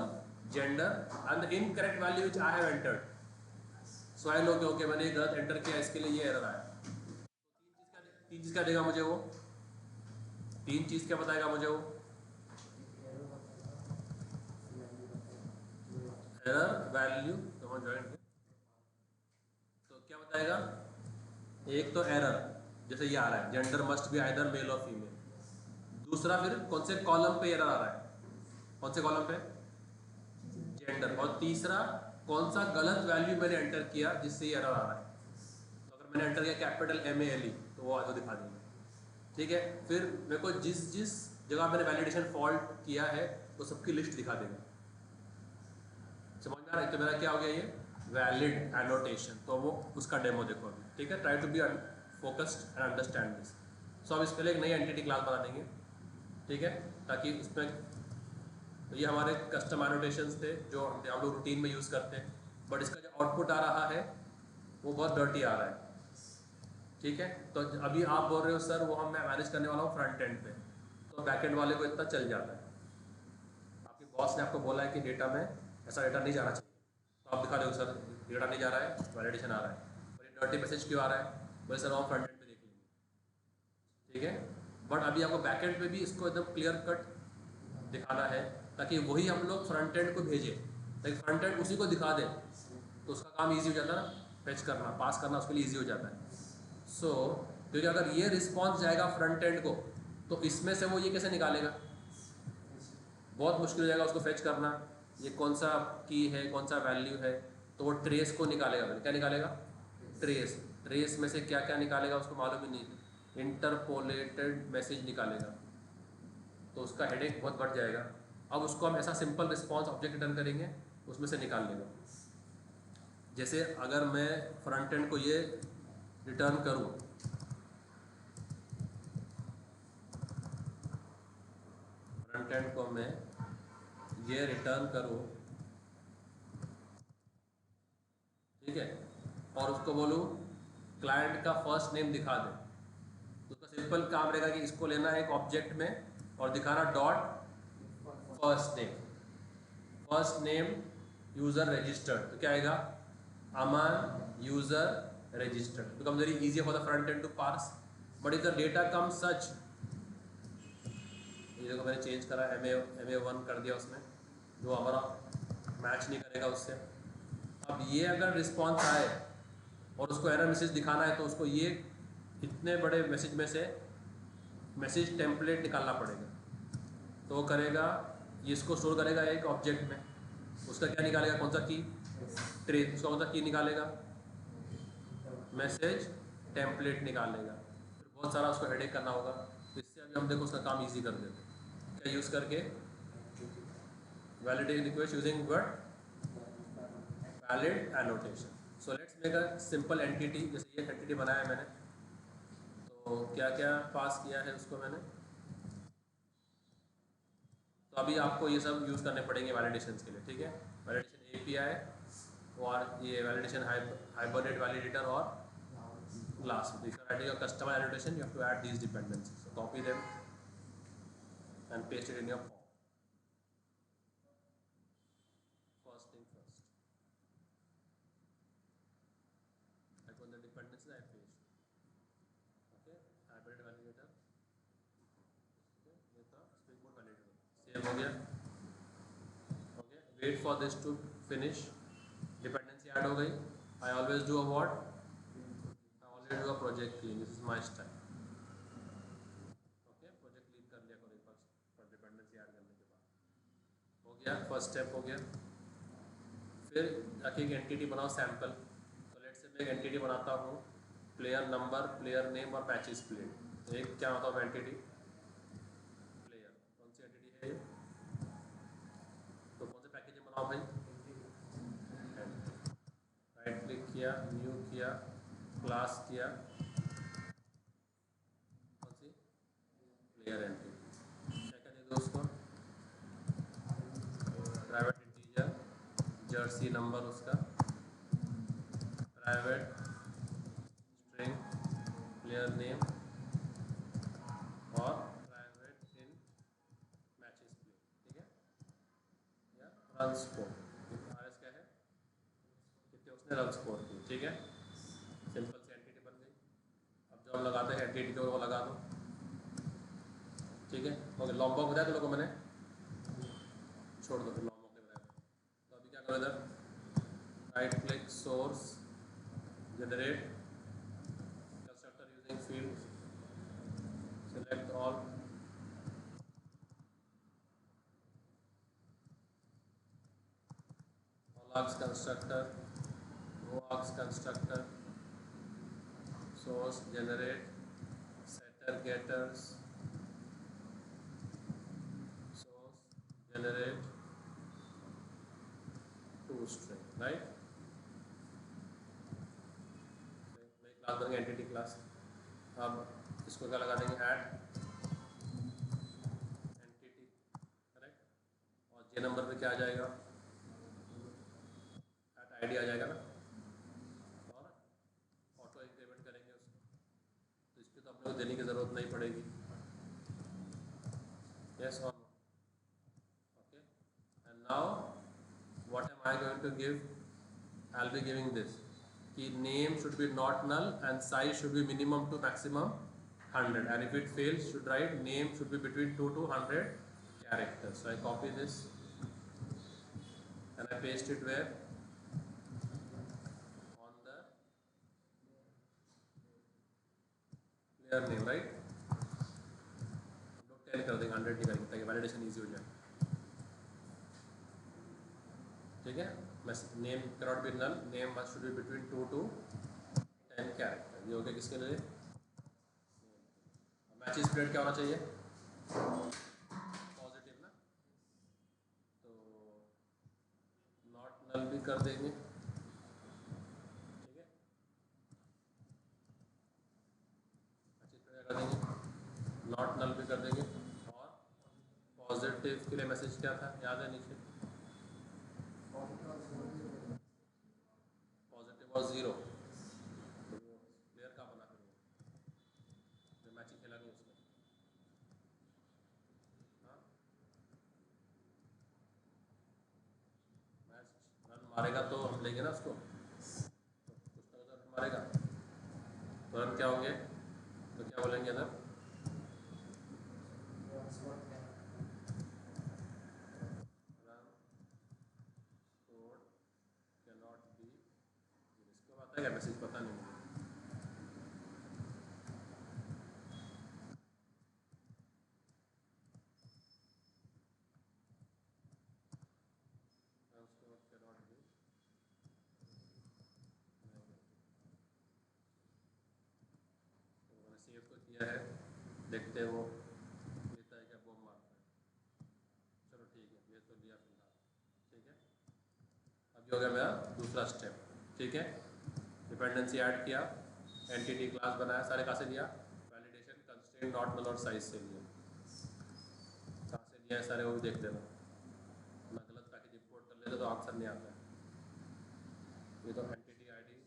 gender and the incorrect value which I have entered. So I know कि ओके मैंने गलत एंटर किया, इसके लिए ये एरर आया. तीन चीज़ क्या देगा मुझे वो? तीन चीज़ क्या बताएगा मुझे वो? Error value joint. तो क्या बताएगा? एक तो एरर, जैसे ये आ रहा है gender must be either male और फीमेल. दूसरा फिर कौन से कॉलम पे एरर आ रहा है? कौन से कॉलम पे? जेंडर. और तीसरा कौन सा गलत वैल्यू मैंने एंटर किया जिससे ये एरर आ रहा है. तो अगर मैंने एंटर किया कैपिटल MALE तो वो आगे दिखा देंगे. ठीक है. फिर मेरे को जिस जिस जगह मैंने वैलिडेशन फॉल्ट किया है वो सबकी लिस्ट दिखा देगा. समझ में आ रहा है? तो मेरा क्या हो गया ये? Valid annotation. तो वो उसका डेमो देखो अभी. ठीक है. Try to be focused and understand this. So अब इसके लिए एक नई एंटिटी क्लास बना देंगे. ठीक है. ताकि उसमें, तो ये हमारे कस्टम एनोटेशंस थे जो हम लोग रूटीन में यूज़ करते हैं, बट इसका जो आउटपुट आ रहा है वो बहुत डर्टी आ रहा है. ठीक है. तो अभी आप बोल रहे हो सर वो हम मैं मैनेज करने वाला हूँ फ्रंट एंड पे, तो बैक एंड वाले को इतना चल जाता है. आपके बॉस ने आपको बोला है कि डेटा में ऐसा डेटा नहीं जाना चाहिए, तो आप दिखा रहे हो सर डेटा नहीं जा रहा है, वैलिडेशन आ रहा है, और ये डर्टी मैसेज क्यों आ रहा है? बोले सर हम फ्रंट एंड पे देख लेंगे. ठीक है. बट अभी आपको बैक एंड पे भी इसको एकदम क्लियर कट दिखाना है ताकि वही हम लोग फ्रंट एंड को भेजें, ताकि फ्रंट एंड उसी को दिखा दे, तो उसका काम ईजी हो जाता है ना, फेच करना पास करना उसके लिए ईजी हो जाता है. सो क्योंकि अगर ये रिस्पॉन्स जाएगा फ्रंट एंड को तो इसमें से वो ये कैसे निकालेगा? बहुत मुश्किल हो जाएगा उसको फेच करना. ये कौन सा की है, कौन सा वैल्यू है, तो वो ट्रेस को निकालेगा. क्या निकालेगा? ट्रेस. ट्रेस में से क्या क्या निकालेगा उसको मालूम ही नहीं. इंटरपोलेटेड मैसेज निकालेगा, तो उसका हेडेक बहुत बढ़ जाएगा. अब उसको हम ऐसा सिंपल रिस्पॉन्स ऑब्जेक्ट रिटर्न करेंगे, उसमें से निकाल लेगा. जैसे अगर मैं फ्रंट एंड को ये रिटर्न करूँ, फ्रंट एंड को मैं ये रिटर्न करूँ, ठीक है, और उसको बोलूँ क्लाइंट का फर्स्ट नेम दिखा दे, तो उसका सिंपल काम रहेगा कि इसको लेना है एक ऑब्जेक्ट में और दिखाना dot first name. First name user registered, तो क्या आएगा? Aman user registered. Become very easy for the front end to parse. But if the data comes such, ये देखो मैंने चेंज करा, MA1 कर दिया उसमें, जो हमारा मैच नहीं करेगा उससे. अब ये अगर रिस्पॉन्स आए और उसको एरर मैसेज दिखाना है तो उसको ये इतने बड़े मैसेज में से मैसेज टेम्पलेट निकालना पड़ेगा. तो वो करेगा, ये इसको स्टोर करेगा एक ऑब्जेक्ट में. उसका क्या निकालेगा? कौन सा की? ट्रेस. उसका कौन सा की निकालेगा? मैसेज टेम्पलेट निकालेगा. फिर बहुत सारा उसको हेडेक करना होगा. तो इससे अभी हम देखो उसका काम इजी कर देते हैं. क्या यूज़ करके? Validation request using word valid annotation. So let's make a simple entity. जैसे ये एंटिटी बनाया है मैंने, तो क्या क्या पास किया है उसको मैंने. तो अभी आपको ये सब यूज़ करने पड़ेंगे वैलिडेशन के लिए. ठीक है. वैलिडेशन API और ये वैलिडेशन हाइबरनेट वैलिडेटर और class. So if you are adding a customer annotation, you have to add these dependencies. So copy them and paste it in your form. First thing first. Like on the dependencies I paste. Okay. Hybrid validator. Okay. ये था Spring Boot validator. Save हो गया. Okay. Wait for this to finish. Dependency add हो गई. I always do a what? I do a project clean. This is my style. Okay, project clean कर लिया करो एक बार डिपेंडेंसी ऐड करने के बाद. हो गया, फर्स्ट स्टेप हो गया. फिर जाके एक एंटिटी बनाओ सैम्पल। तो लेट से मैं एक एंटिटी बनाता हूँ, प्लेयर नंबर, प्लेयर नेम और मैचेस प्लेड। एक क्या होता है एंटिटी प्लेयर, कौन सी एंटिटी है ये? तो कौन से पैकेज में बनाओ भाई? राइट क्लिक किया, न्यू किया, क्लास किया, कौन सी? Player entity. क्या क्या दे दो उसको? प्राइवेट इंटीजर, जर्सी नंबर उसका, प्राइवेट स्ट्रिंग, प्लेयर नेम और प्राइवेट इन मैचेस प्लेड। ठीक है, या रन स्कोर। आर एस क्या है? कितने उसने रन स्कोर की। ठीक है, सिंपल सी एंटिटी बन गई। अब जो हम लगाते हैं एंटिटी को वो लगा दो। ठीक है, ओके। लॉम्बॉक बताया तो लोगों मैंने, छोड़ दो फिर लॉम्बॉक के बताया। तो अभी क्या करो, इधर right click, source, generate constructor using field, select all, args constructor, no args constructor, source, generate, setter, getters, source, generate, toString, right? नई क्लास बन गई एंटिटी क्लास। अब इसको क्या लगा देंगे, ऐड एंटिटी, करेक्ट। और जे नंबर पे क्या आ जाएगा? ऐड आईडी आ जाएगा ना, और ऑटो इंक्रीमेंट करेंगे उसको। तो इसकी तो अपने को देने की ज़रूरत नहीं पड़ेगी। यस और no? Okay. And now what am I going to give? I'll be giving this. Key name should be not null and size should be minimum to maximum 100. And if it fails, should write name should be between 2 to 100 characters. So I copy this and I paste it where? On the player name, right? हम लोग 10 कर देंगे, 100 नहीं करेंगे ताकि वैलिडेशन ईजी हो जाए। ठीक है, name cannot be null, name must should be between 2 to 10 character। ये हो गया किसके लिए? मैचेस प्लेड क्या होना चाहिए? पॉजिटिव ना, तो नॉट नल भी कर देंगे। ठीक है, मैचेस प्लेड कर देंगे, नॉट नल भी कर देंगे। और पॉजिटिव के लिए मैसेज क्या था, याद है नीचे? पॉजिटिव और ज़ीरो। तो वो प्लेयर का बना फिर वो जो मैच खेला नहीं उसमें। हाँ, मैच रन मारेगा तो हम लेंगे ना उसको, तो कुछ ना कुछ रन मारेगा तो रन क्या होंगे, तो क्या बोलेंगे other? Run score can not B. इसको आता है क्या मैसेज? पता नहीं मुझे। Run score can not B. तो मैंने सेव तो किया है, देखते हैं वो लेता है क्या, बॉम्ब मारता है। चलो ठीक है, ये तो लिया फिलहाल। ठीक है, अब ये हो गया मेरा दूसरा स्टेप। ठीक है, डिपेंडेंसी ऐड किया, एंटिटी क्लास बनाया, सारे कहाँ से लिया? वैलिडेशन, कंस्ट्रेंट, नॉट नल और साइज से लिया। कहाँ से लिया है सारे वो भी देख लेना, ना गलत पैकेज इंपोर्ट कर लेते तो आंसर नहीं आता है। ये तो एंटिटी आईडी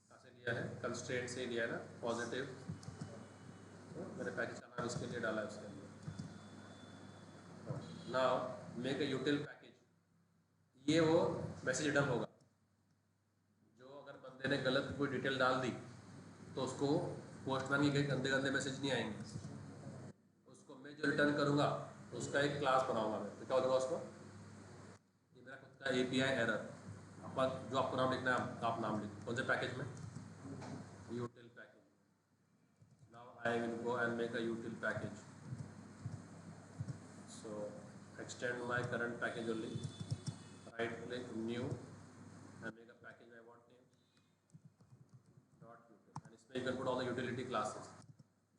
कहाँ से लिया है? कंस्ट्रेंट से लिया है ना, पॉजिटिव। तो मैंने पैकेज का नाम इसके लिए डाला है उसके अंदर। Now make a यूटिल package. ये वो मैसेज रिटर्न होगा जो अगर बंदे ने गलत कोई डिटेल डाल दी तो उसको पोस्टमैन के गंदे गंदे मैसेज नहीं आएंगे। उसको मैं जो रिटर्न करूँगा उसका एक क्लास बनाऊंगा मैं। तो क्या होगा उसको? ये मेरा खुद का API एरर। आपका जो आपको नाम लिखना है आप नाम लिखो, कौन से पैकेज में? यूटिल package. Now I will go and make a यूटिल package. So extend my current package only, right click, new, you can put all the utility classes.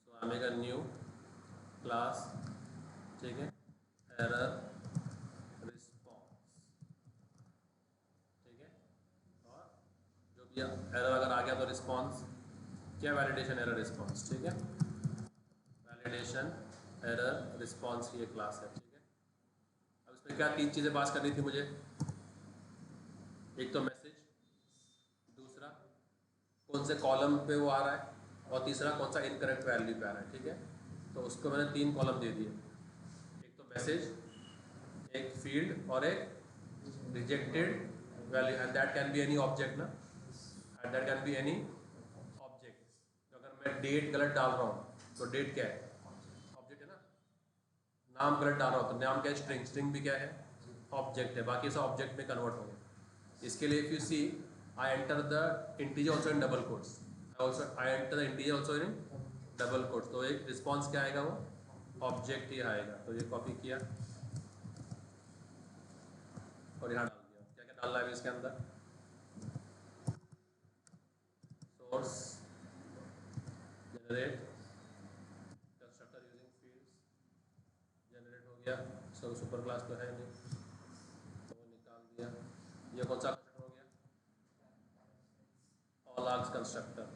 So I make a new class, ठीक है, error response, ठीक है, और जो भी एरर अगर आ गया तो रिस्पॉन्स क्या, वैलिडेशन एरर रिस्पॉन्स, ठीक है, वैलिडेशन एरर रिस्पॉन्स की ये क्लास है, ठीक है। अब इसमें क्या तीन चीज़ें पास करनी थी मुझे, एक तो मैसेज, दूसरा कौन से कॉलम पे वो आ रहा है, और तीसरा कौन सा इनकरेक्ट वैल्यू पे आ रहा है, ठीक है। तो उसको मैंने तीन कॉलम दे दिए, एक तो मैसेज, एक फील्ड और एक rejected value, and that can be any object ना, and that can be any object. तो अगर मैं डेट गलत डाल रहा हूँ तो डेट क्या है, ऑब्जेक्ट है ना, नाम गलत डाल रहा हूँ तो नाम क्या है, स्ट्रिंग, स्ट्रिंग भी क्या है, ऑब्जेक्ट है, बाकी सब ऑब्जेक्ट में कन्वर्ट होंगे। इसके लिए if you see I enter the integer also in double quotes, I enter the integer also in double quotes, तो एक रिस्पॉन्स क्या आएगा, वो ऑब्जेक्ट ही आएगा। तो ये कॉपी किया और यहाँ डाल दिया। क्या क्या डालना है इसके अंदर, source, generate, constructor using fields, generate हो गया, सो सुपर क्लास तो है नहीं तो वो निकाल दिया। ये कौन सा कंस्ट्रक्टर हो गया, ऑल आर्क्स कंस्ट्रक्टर,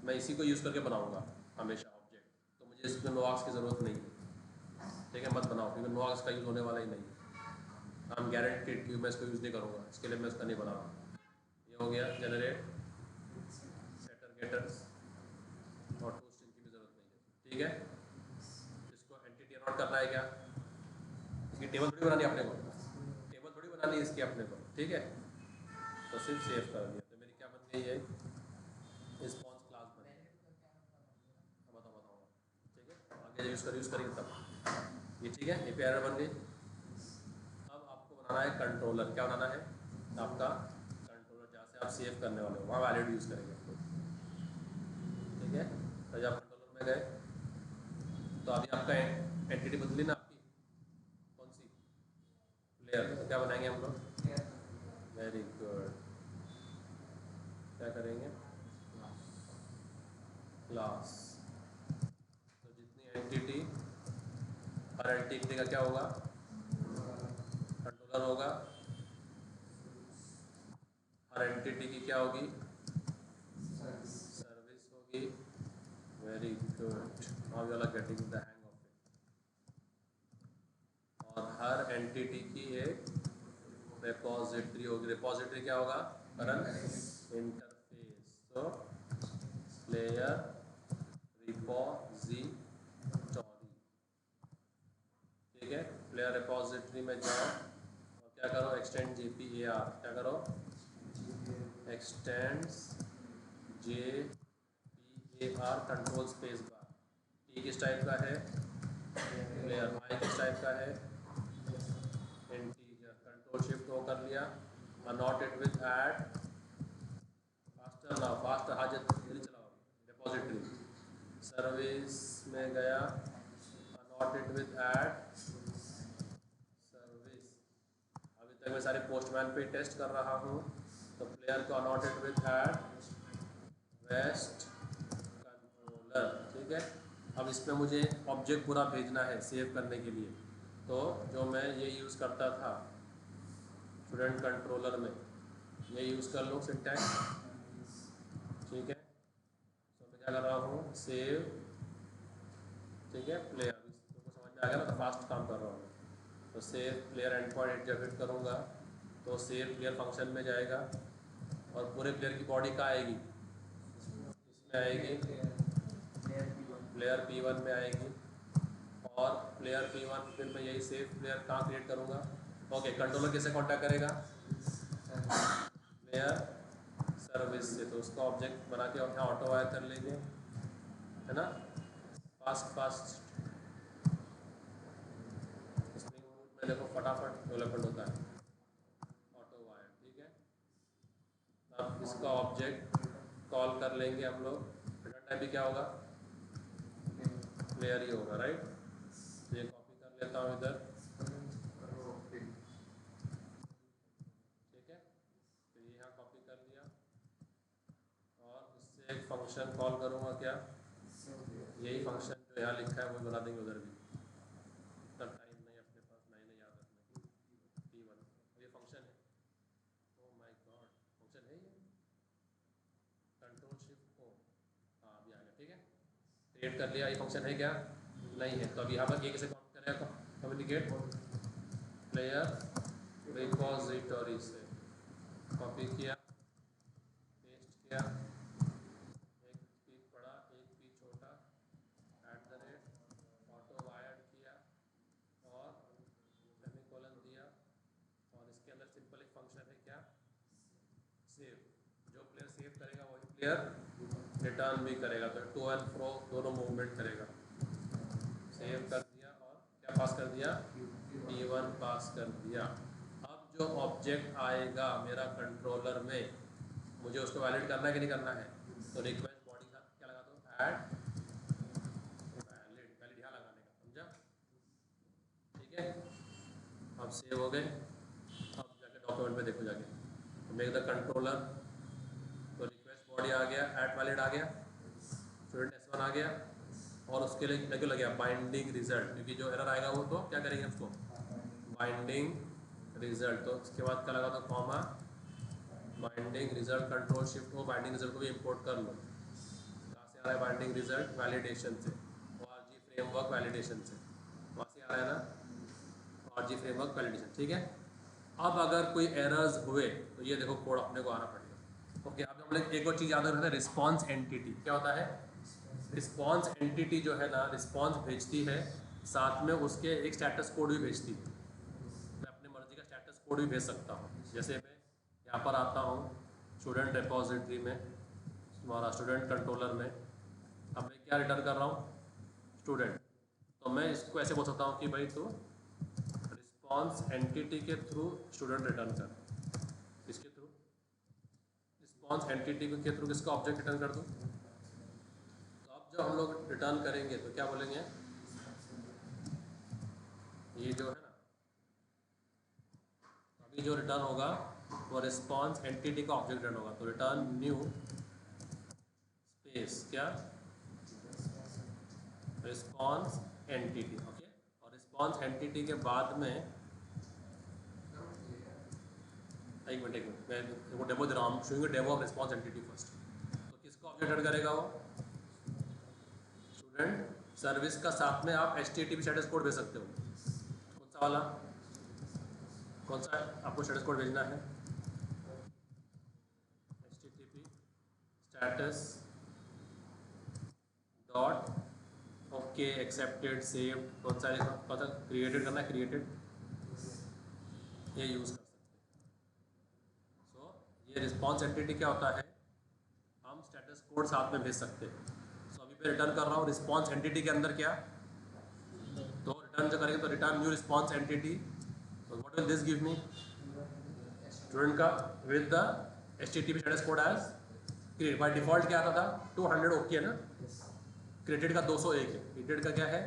मैं इसी को यूज़ करके बनाऊंगा हमेशा ऑब्जेक्ट, तो मुझे इसमें नो आर्क्स की ज़रूरत नहीं है, ठीक है, मत बनाओ क्योंकि नो आर्क्स का यूज़ होने वाला ही नहीं है। आई एम गारंटीड कि मैं इसको यूज़ नहीं करूँगा, इसके लिए मैं इसका नहीं बना रहा। ये हो गया जनरेट, सेटर गेटर्स, और टू स्ट्रिंग की भी ज़रूरत नहीं है, ठीक है। इसको एंटिटी नोट करना है क्या, इसकी टेबल थोड़ी बनानी है अपने को, टेबल थोड़ी बनानी है इसकी अपने को, ठीक है। तो सिर्फ सेव कर दिया, तो मेरी क्या बन गई है, रिस्पॉन्स क्लास बन गई। बताऊँगा, ठीक है, आगे यूज़ करेंगे तब ये, ठीक है। ये एरर बन गई। अब आपको बनाना है कंट्रोलर, क्या बनाना है आपका कंट्रोलर, जहाँ से आप सेव करने वाले हो वहाँ वैलिड यूज़ करेंगे, ठीक है। तो जब आप कंट्रोलर में गए तो अभी आपका एंटिटी बदली ना आपकी, कौन सी, प्लेयर, तो क्या बनाएंगे हम लोग, वेरी गुड, क्या करेंगे, क्लास। तो जितनी एंटिटी, हर एंटिटी का क्या होगा, कंट्रोलर होगा, हर एंटिटी की क्या होगी, सर्विस होगी, very good, now you are getting the hang of it. और हर एंटिटी की एक रेपॉजिटरी होगी, रेपॉजिटरी क्या होगा, करंट इंटरफेस, तो प्लेयर रिपॉजिटरी, ठीक है। प्लेयर रिपॉजिटरी में जाओ और क्या करो, एक्सटेंड JPAR, क्या करो, x tends JPAR control space bar, T किस टाइप का है, प्लेयर, आई किस टाइप का है, इंटीजर, कंट्रोल शिफ्ट हो कर लिया, not it with add, faster ना, फास्टर हाजत जल्दी चलाओ, डिपॉजिटरी, सर्विस में गया, not it with add service, अभी तक मैं सारे पोस्टमैन पे टेस्ट कर रहा हूँ, तो प्लेयर को not it with add west controller, ठीक है। अब इसमें मुझे ऑब्जेक्ट पूरा भेजना है सेव करने के लिए, तो जो मैं ये यूज़ करता था स्टूडेंट कंट्रोलर में, ये यूज़ कर लो सिंटैक्स, ठीक है। तो मैं क्या कर रहा हूँ, सेव, ठीक है, प्लेयर, इसको समझ में आ गया ना, तो फास्ट काम कर रहा हूँ। तो सेव प्लेयर एंड पॉइंट जब हिट करूँगा तो सेव प्लेयर फंक्शन में जाएगा और पूरे प्लेयर की बॉडी कहाँ आएगी, इसमें आएगी, प्लेयर P1 में आएगी, और प्लेयर P1 फिर मैं यही सेव प्लेयर कहाँ क्रिएट करूँगा, ओके, कंट्रोलर कैसे कॉन्टैक्ट करेगा, प्लेयर सर्विस से, तो उसका ऑब्जेक्ट बना के यहाँ ऑटो वायर कर लेंगे, है ना, फास्ट स्प्रिंग बूट में देखो फटाफट डेवलपमेंट होता है, ऑटो वायर, ठीक है। अब इसका ऑब्जेक्ट कॉल कर लेंगे हम लोग, रिटर्न टाइप भी क्या होगा, प्लेयर ही होगा, राइट। तो ये कॉपी कर लेता हूँ इधर, ठीक है, तो ये यहाँ कॉपी कर लिया और इससे एक फंक्शन फंक्शन कॉल करूँगा क्या, यही फंक्शन जो यहाँ लिखा है वो बना देंगे उधर भी, तब टाइम नहीं अपने पास, नहीं याद रखने P1 ये फंक्शन है। ओ माय गॉड फंक्शन है ये, कंट्रोल शिफ्ट ओ, हाँ अभी आ गया, ठीक है क्रिएट कर लिया। ये फंक्शन है क्या, नहीं है, तो अभी यहाँ पर ये कैसे काउंट करेगा, कम्युनिकेट प्लेयर रिपोजिटरी से कॉपी किया, पेस्ट किया, एक पी बड़ा एक पी छोटा, @ ऑटो वायर्ड किया और सेमीकोलन दिया, और इसके अंदर सिंपल एक फंक्शन है क्या, सेव, जो प्लेयर सेव करेगा वही प्लेयर रिटर्न भी करेगा, तो टू एंड फ्रो दोनों मूवमेंट करेगा। सेव कर दिया और क्या पास कर दिया, P1 पास कर दिया। अब जो ऑब्जेक्ट आएगा मेरा कंट्रोलर में, मुझे उसको वैलिड करना है कि नहीं करना है, तो रिक्वेस्ट बॉडी का क्या लगा दो, ऐड वैलिड यहाँ लगाने का, समझा, ठीक है। अब सेव हो गए, अब जाके डॉक्यूमेंट में देखो जाके, मेक द कंट्रोलर, तो रिक्वेस्ट बॉडी आ गया, ऐड वैलिड आ गया, स्टूडेंट S1 आ गया, और उसके लिए क्या क्यों लग गया, बाइंडिंग रिजल्ट, क्योंकि जो एरर आएगा वो तो क्या करेंगे उसको, बाइंडिंग रिजल्ट, तो उसके बाद क्या लगा तो comma, binding result control shift हो, बाइंडिंग रिजल्ट को भी इंपोर्ट कर लो, कहाँ से आ रहा है बाइंडिंग रिजल्ट, वैलिडेशन से, ORG फ्रेमवर्क वैलिडेशन से, वहाँ से आ रहा है ना, ORG फ्रेमवर्क वैलिडेशन, ठीक है। अब अगर कोई एरर्स हुए तो ये देखो कोड अपने को आना पड़ेगा। ओके, अब हम लोग एक और चीज़ याद रखते हैं, रिस्पॉन्स एंटिटी क्या होता है, रिस्पॉन्स एंटिटी जो है ना, रिस्पॉन्स भेजती है, साथ में उसके एक स्टेटस कोड भी भेजती है। मैं अपनी मर्जी का स्टेटस कोड भी भेज सकता हूँ, जैसे मैं यहाँ पर आता हूँ स्टूडेंट रिपोजिटरी में, हमारा स्टूडेंट कंट्रोलर में, अब मैं क्या रिटर्न कर रहा हूँ, स्टूडेंट, तो मैं इसको ऐसे बोल सकता हूँ कि भाई तो रिस्पॉन्स एंटिटी के थ्रू स्टूडेंट रिटर्न कर, इसके थ्रू रिस्पॉन्स एंटिटी के थ्रू किसका ऑब्जेक्ट रिटर्न कर दूँ। तो अब जब हम लोग रिटर्न करेंगे तो क्या बोलेंगे, ये जो है ना, अभी जो रिटर्न होगा वो रिस्पॉन्स एंटिटी का ऑब्जेक्ट रिटर्न होगा, तो रिटर्न न्यू स्पेस क्या, रिस्पॉन्स एंटिटी, ओके, और रिस्पॉन्स एंटिटी के बाद में एक मिनट मैं वो डेमो दे रहा हूँ, showing demo of response entity first. तो किसका ऑब्जेक्ट रिटर्न करेगा वो, स्टूडेंट सर्विस का, साथ में आप HTTP स्टेटस कोड भेज सकते हो, कौन सा वाला, कौन सा आपको स्टेटस कोड भेजना है, HTTP status dot okay accepted save, कौन सा क्रिएटेड करना है, क्रिएटेड, ये यूज़ कर सकते हैं। सो ये रिस्पॉन्स एंटिटी क्या होता है, हम स्टेटस कोड साथ में भेज सकते हैं। सो अभी मैं रिटर्न कर रहा हूँ रिस्पॉन्स एंटिटी के अंदर क्या, तो रिटर्न जो करेंगे तो रिटर्न न्यू रिस्पॉन्स एंटिटी, तो what will this give me, student का with the HTTP status code as create, by default क्या आता था 200 ओके है ना, क्रिएटेड का 201 है, क्रिएटेड का क्या है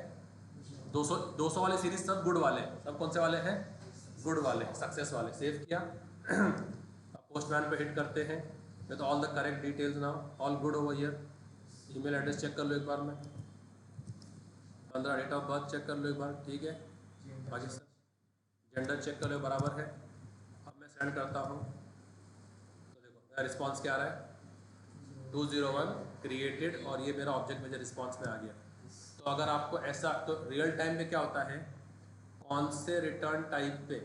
200 वाले सीरीज सब गुड वाले, सब कौन से वाले हैं, गुड वाले, सक्सेस वाले, सेव किया। अब पोस्टमैन पे हिट करते हैं with all the correct details, now all good over here, email address check कर लो एक बार में, 15 डेट ऑफ बर्थ चेक कर लो एक बार, ठीक है, बाकी सब जेंडर चेक कर लो बराबर है। अब मैं सेंड करता हूँ तो देखो मेरा रिस्पॉन्स क्या आ रहा है, 201 क्रिएटेड, और ये मेरा ऑब्जेक्ट मेरे रिस्पॉन्स में आ गया। तो अगर आपको ऐसा, तो रियल टाइम में क्या होता है, कौन से रिटर्न टाइप पे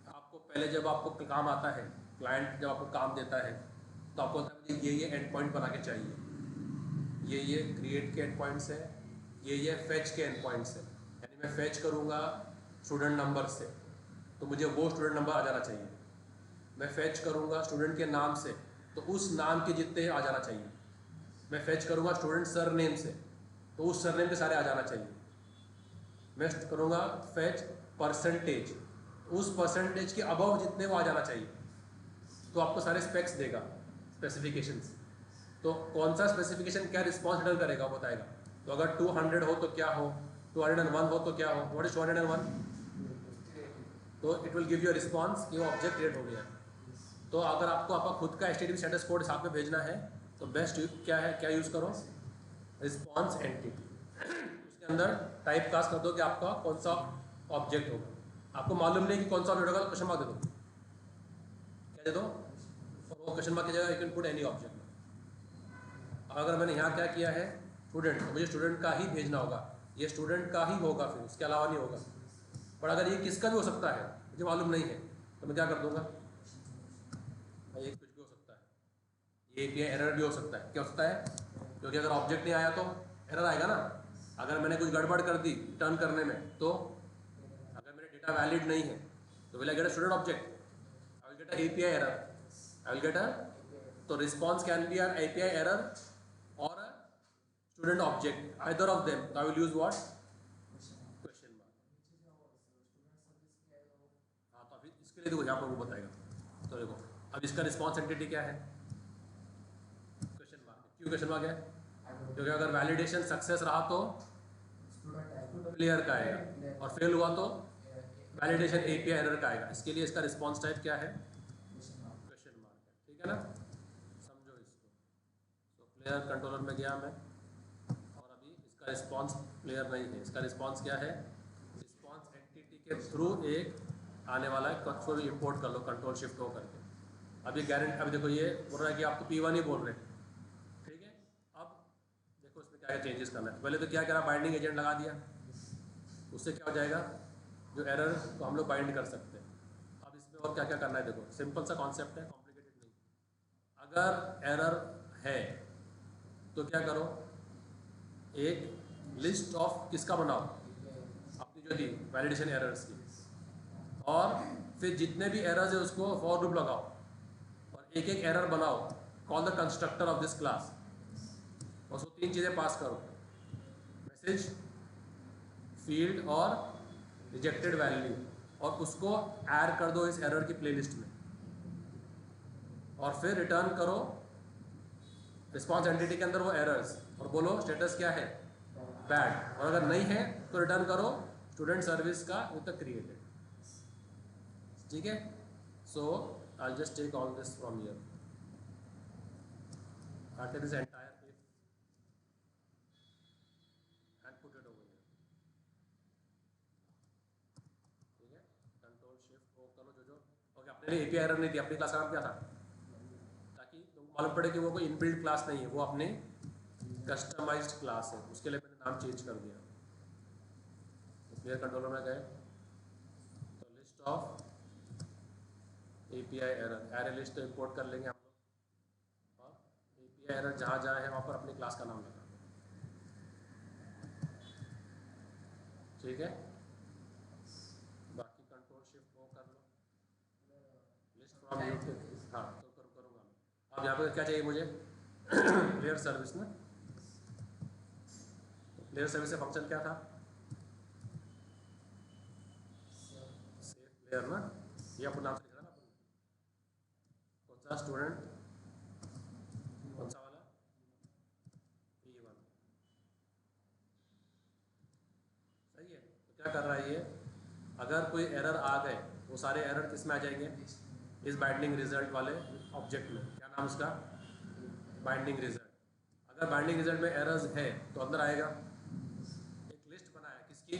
आपको पहले जब आपको काम आता है, क्लाइंट जब आपको काम देता है तो आपको होता है ये एंड पॉइंट बना के चाहिए, ये क्रिएट के एंड पॉइंट्स है, ये फेच के एंड पॉइंट्स है, यानी मैं फेच करूँगा स्टूडेंट नंबर से तो मुझे वो स्टूडेंट नंबर आ जाना चाहिए, मैं फेच करूँगा स्टूडेंट के नाम से तो उस नाम के जितने आ जाना चाहिए, मैं फेच करूँगा स्टूडेंट सर नेम से तो उस सर नेम के सारे आ जाना चाहिए, मैं करूँगा फेच परसेंटेज, उस परसेंटेज के अबव जितने वो आ जाना चाहिए, तो आपको सारे स्पेक्स देगा, स्पेसिफिकेशंस, तो कौन सा स्पेसिफिकेशन क्या रिस्पॉन्स रिटर्न करेगा वो बताएगा। तो अगर 200 हो तो क्या हो, 201 हो तो क्या हो, व्हाट इज 201, तो it will give you response कि वो ऑब्जेक्ट क्रिएट हो गया है। तो अगर आपको आपका खुद का HTTP स्टेटस कोड साथ में भेजना है तो बेस्ट क्या है, क्या यूज़ करो, रिस्पॉन्स एंटिटी। उसके अंदर टाइप कास्ट कर दो कि आपका कौन सा ऑब्जेक्ट होगा। आपको मालूम नहीं कि कौन सा ऑब्जेक्ट होगा, क्वेश्चन मार्क दे दो, क्या दे दो, और वो क्वेश्चन मार्क की जगह you can put any object. अगर मैंने यहाँ क्या किया है स्टूडेंट, तो मुझे स्टूडेंट का ही भेजना होगा, ये स्टूडेंट का ही होगा, फिर उसके अलावा नहीं होगा। पर अगर ये किसका भी हो सकता है, मुझे मालूम नहीं है, तो मैं क्या कर दूंगा, ये कुछ भी हो सकता है, ये एरर भी हो सकता है। क्या हो सकता है, क्योंकि अगर ऑब्जेक्ट नहीं आया तो एरर आएगा ना। अगर मैंने कुछ गड़बड़ कर दी टर्न करने में, तो अगर मेरा डेटा वैलिड नहीं है तो will I get a student object, I will get a API error, I will get a, तो response can be or API error और a student object, either of them. I will use what, question mark. हाँ, तो अभी इसके लिए देखो यहाँ पर वो बताएगा। तो देखो अब इसका रिस्पॉन्स एंटिटी क्या है, क्वेश्चन मार्क। क्यों क्वेश्चन मार्क है, क्योंकि अगर वैलिडेशन सक्सेस रहा तो प्लेयर का आएगा, और फेल हुआ तो वैलिडेशन एपीआई एरर का आएगा। इसके लिए इसका रिस्पॉन्स टाइप क्या है, क्वेश्चन मार्क है। ठीक है ना, समझो इसको। तो प्लेयर कंट्रोलर में गया मैं, और अभी इसका रिस्पॉन्स प्लेयर नहीं है, इसका रिस्पॉन्स क्या है, रिस्पॉन्स एंटिटी के थ्रू एक आने वाला है, कंट्रोल इंपोर्ट कर लो, कंट्रोल शिफ्ट हो करके। अभी गारंटी, अभी देखो ये बोल रहा है कि आपको P1 ही बोल रहे हैं, ठीक है। अब देखो इसमें क्या चेंजेस करना है। पहले तो क्या करा, बाइंडिंग एजेंट लगा दिया, उससे क्या हो जाएगा, जो एरर को हम लोग बाइंड कर सकते हैं। अब इसमें और क्या क्या करना है, देखो सिंपल सा कॉन्सेप्ट है, कॉम्प्लिकेटेड नहीं। अगर एरर है तो क्या करो, एक लिस्ट ऑफ किसका बनाओ, अपनी जो थी वैलिडेशन एरर्स की, और फिर जितने भी एरर्स है उसको फॉर लूप लगाओ, और एक एक एरर बनाओ, call the constructor of this class, और उसको 3 चीज़ें पास करो, मैसेज, फील्ड और रिजेक्टेड वैल्यू, और उसको ऐड कर दो इस एरर की प्लेलिस्ट में, और फिर रिटर्न करो रिस्पॉन्स एंटिटी के अंदर वो एरर्स, और बोलो स्टेटस क्या है, बैड, और अगर नहीं है तो रिटर्न करो स्टूडेंट सर्विस का विद द क्रिएटेड। ठीक है, so I just take all this from here, after this entire page and put it over here। ठीक है, कंट्रोल शिफ्ट ओ कर लो जो ओके। अपने लिए एपीआई एरर नहीं थी, अपनी क्लास का नाम क्या था, ताकि तुमको मालूम पड़े कि वो कोई इनबिल्ट क्लास नहीं है, वो अपने कस्टमाइज्ड क्लास है, उसके लिए मैंने नाम चेंज कर दिया। तो क्लियर कंट्रोलर में गए, तो list of API error, error list import कर लेंगे हम लोग, और एपीआई एरर जहाँ जहाँ है वहाँ पर अपनी क्लास का नाम लगा। ठीक है, बाकी कंट्रोल शिफ्ट वो कर लो, लिस्ट फ्रॉम यूट्यूब, हाँ तो करूँगा मैं। अब यहाँ पर क्या चाहिए मुझे, प्लेयर सर्विस ना, तो प्लेयर सर्विस का फंक्शन क्या था, सेव प्लेयर ना, ये अपना नाम से लिखा था ना अपन, कौन सा स्टूडेंट, कौन सा वाला, P1। सही है, तो क्या कर रहा है ये, अगर कोई एरर आ गए, वो सारे एरर किस में आ जाएंगे, इस बाइंडिंग रिजल्ट वाले ऑब्जेक्ट में। क्या नाम उसका, बाइंडिंग रिजल्ट। अगर बाइंडिंग रिजल्ट में एरर्स है तो अंदर आएगा। एक लिस्ट बनाया किसकी,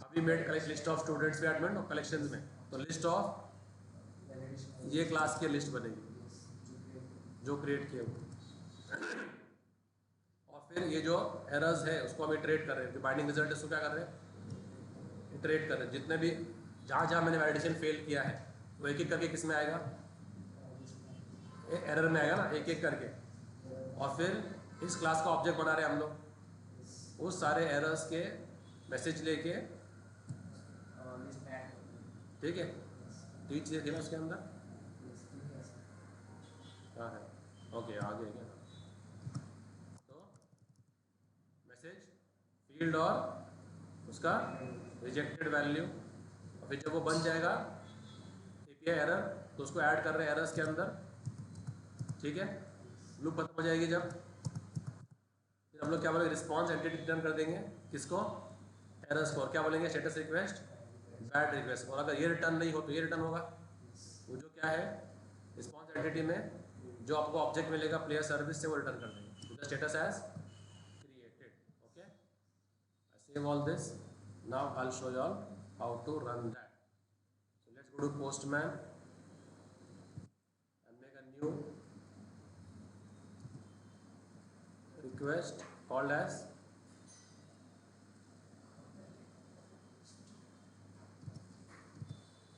अभी made collect list of students में एडमिन और कलेक्शंस में, तो लिस्ट ऑफ ये क्लास की लिस्ट बनेगी जो क्रिएट किए हुए, और फिर ये जो एरर्स है उसको हम इटरेट कर रहे हैं, जो बाइंडिंग रिजल्ट है उसको क्या कर रहे हैं, इटरेट कर रहे हैं। जितने भी जहाँ जहाँ मैंने वैलिडेशन फेल किया है वो एक एक करके किस में आएगा, एरर में आएगा ना, एक एक करके, और फिर इस क्लास का ऑब्जेक्ट बना रहे हैं हम लोग, उस सारे एरर्स के मैसेज लेके, ठीक है। तो ये चीज़ें थी ना उसके अंदर, हाँ है, ओके आगे क्या, तो मैसेज, फील्ड और उसका रिजेक्टेड वैल्यू, और फिर जब वो बन जाएगा एपीआई एरर तो उसको ऐड कर रहे हैं एरर्स के अंदर। ठीक है, लूप खत्म हो जाएगी जब, फिर हम लोग क्या बोलेंगे, रिस्पॉन्स एंटिटी रिटर्न कर देंगे किसको, एरर्स को, और क्या बोलेंगे, स्टेटस रिक्वेस्ट, बैड रिक्वेस्ट। और अगर ये रिटर्न नहीं हो तो ये रिटर्न होगा, वो जो क्या है रिस्पॉन्स एंटिटी में जो आपको ऑब्जेक्ट मिलेगा प्लेयर सर्विस से वो रिटर्न कर देंगे, the status as created. Okay, I save all this. Now I'll show you all how to run that. So let's go to Postman and make a new request called as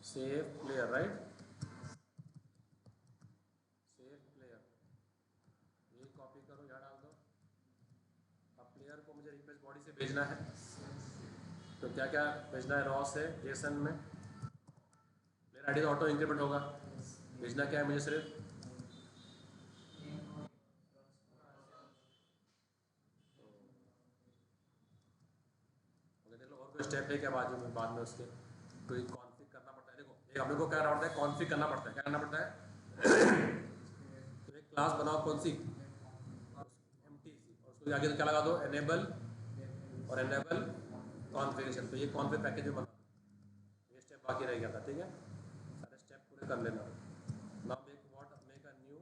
save player, right? Save player. ये कॉपी करो, यहाँ डाल दो. अब प्लेयर को मुझे रिक्वेस्ट बॉडी से भेजना है, तो क्या क्या भेजना है? रॉ से जेसन में प्लेयर आईडी तो ऑटो इंक्रीमेंट होगा. भेजना क्या है मुझे? सिर्फ ओके, देख लो और कोई स्टेप है क्या बाजू में बाद में उसके? कोई कॉन्फ़िग करना पड़ता है. देखो एक हम लोग को क्या करना पड़ता है? कॉन्फ़िग करना पड़ता है. क्या करना पड़ता है? तो एक क्लास बनाओ, कौन सी? एम्प्टी. और उसको आगे क्या लगा दो? एनेबल और एनेबल कॉन्फ़िगरेशन. तो ये कॉन्फ़िग पैकेज में बना, ये स्टेप बाकी रह गया था. ठीक है, सारे स्टेप पूरे कर लेना. Now make a new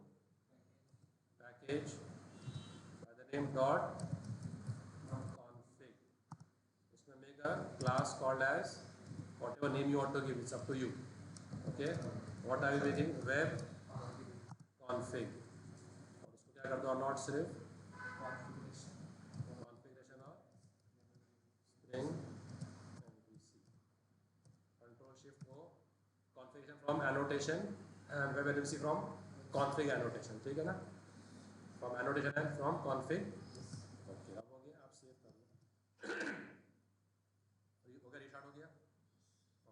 package by the name dot config. इसमें make a class called as whatever name you want to give, it's up to you. Okay, what I will be making? Web config. और उसको क्या कर दो? नॉट सिर्फ configuration और string MVC. Control Shift O, configuration from annotation and web MVC from config annotation. ठीक है ना? From annotation and from config. Okay, अब हो गया. आप सेव कर लो. हो गया, रिस्टार्ट हो गया.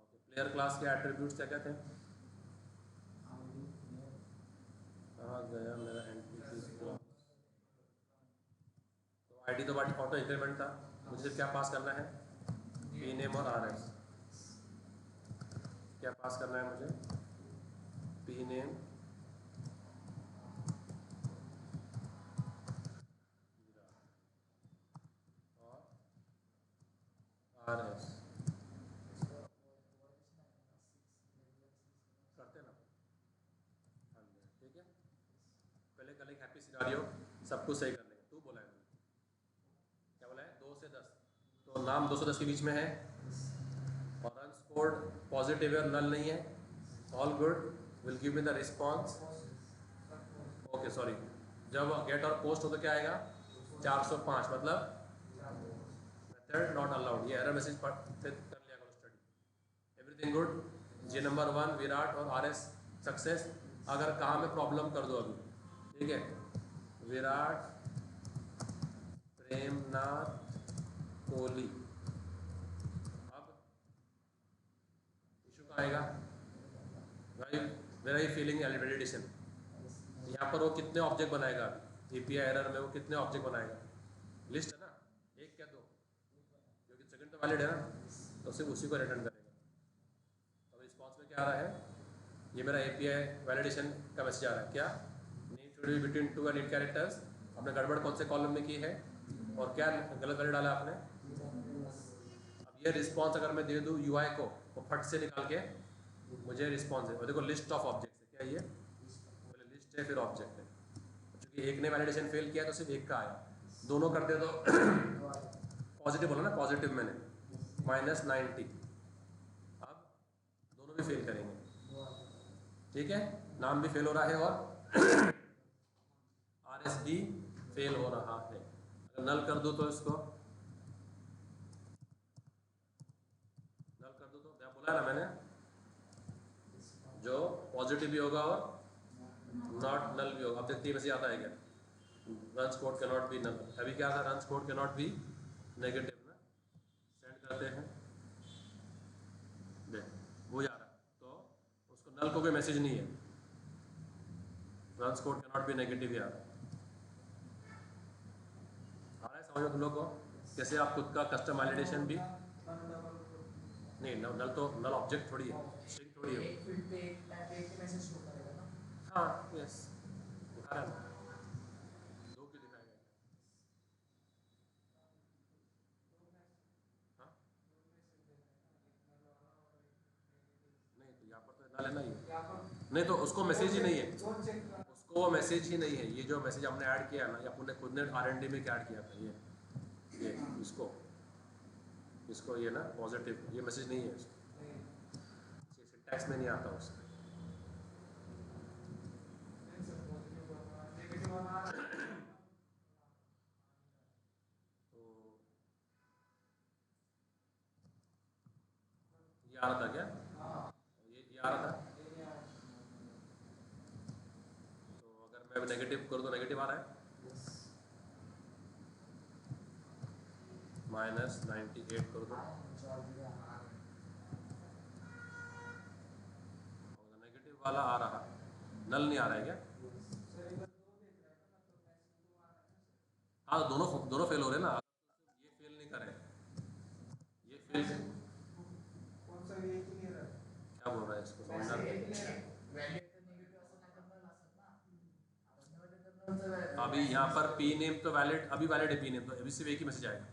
ओके, प्लेयर क्लास के एट्रीब्यूट्स क्या क्या थे? कहाँ गया मेरा एंटिटी क्लास? तो आईडी तो बाकी ऑटो इंक्रीमेंट था. मुझे सिर्फ क्या पास करना है? पी नेम और आर एस. क्या पास करना है मुझे? पी नेम और आर एस. करते ना? ठीक है, पहले कल एक हैप्पी सिनारियो सब कुछ सही कर लेंगे. तू बोला है मैंने, क्या बोला है? 2 से 10. तो नाम 2 से 10 के बीच में है और रन कोड पॉजिटिव है और नल नहीं है. All good. Will give me the response. Okay sorry, जब गेट और पोस्ट हो तो क्या आएगा? 405, मतलब मेथड नॉट अलाउड. ये एरर मैसेज कर लिया करो. Study everything good. J number 1 Virat और आर एस सक्सेस. अगर कहाँ में प्रॉब्लम कर दो अभी. ठीक है, विराट प्रेमनाथ कोहली. अब इशू कहाँ आएगा? Where I feeling validation. यहाँ पर वो कितने ऑब्जेक्ट बनाएगा? एपीआई एरर में वो कितने ऑब्जेक्ट बनाएगा? लिस्ट है ना, एक क्या दो, क्योंकि सेकंड तो वैलिड है ना, तो सिर्फ उसी को रिटर्न करेगा. तो रिस्पॉन्स में क्या आ रहा है? ये मेरा एपीआई वैलिडेशन का मैसेज आ रहा है. क्या? Name should be between 2 and 8 characters. आपने गड़बड़ कौन से कॉलम में की है और क्या गलत वैल्यू डाला आपने? अब ये रिस्पॉन्स अगर मैं दे दूँ यूआई को, वो फट से निकाल के मुझे रिस्पॉन्स है. और देखो लिस्ट ऑफ ऑब्जेक्ट्स है. क्या ये? पहले लिस्ट है फिर ऑब्जेक्ट है. क्योंकि एक ने वैलिडेशन फेल किया तो सिर्फ एक का आया. दोनों करते तो पॉजिटिव बोला ना, पॉजिटिव मैंने -90. अब दोनों भी फेल करेंगे. ठीक है, नाम भी फेल हो रहा है और आर एस भी फेल हो रहा है. अगर नल कर दो तो इसको नल कर दो तो क्या बोला ना मैंने, जो पॉजिटिव भी होगा और नॉट नल भी होगा. अब देखते हैं मैसेज आता है क्या? Runs code can not be null. अभी क्या था? Runs code can not be negative ना. सेंड करते हैं, देख वो जा रहा है. तो उसको नल को कोई मैसेज नहीं है. Runs code can not be negative यार. आ रहा है समझ में तुम लोग को? कैसे आप खुद का कस्टम वैलिडेशन भी नहीं. नल तो नल ऑब्जेक्ट थोड़ी है, स्ट्रिंग थोड़ी है. एक फील्ड पे एक टाइप एक मैसेज शो करेगा ना. हाँ यस, दिखा रहा है. दो क्यों दिखाएगा? हाँ नहीं, तो यहाँ पर तो नल है ना ये. नहीं तो उसको मैसेज ही नहीं है. इसको वो मैसेज ही नहीं है, ये जो मैसेज हमने ऐड किया है ना, या आपने खुद ने R&D में क्या ऐड किया था, ये इसको ये ना पॉजिटिव, ये मैसेज नहीं है, ये सिंटैक्स में नहीं आता उससे। तो ये आ रहा था क्या, ये आ रहा था। तो अगर मैं नेगेटिव करूँ तो नेगेटिव आ रहा है, -98 कर दो, और नेगेटिव वाला आ रहा, नल नहीं आ रहा है क्या? हाँ, दोनों दोनों फेल हो रहे हैं ना, ये फेल नहीं कर रहे, ये फेल, क्या बोल रहा है इसको समझ रहा है? अभी यहाँ पर पी नेम तो वैलिड, अभी वैलिड है पी नेम, तो अभी सिर्फ एक ही मैसेज आएगा,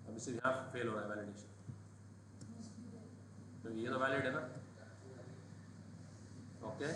अभी सिर्फ यहाँ फेल हो रहा है वैलिडेशन, तो ये तो वैलिड है ना, ओके।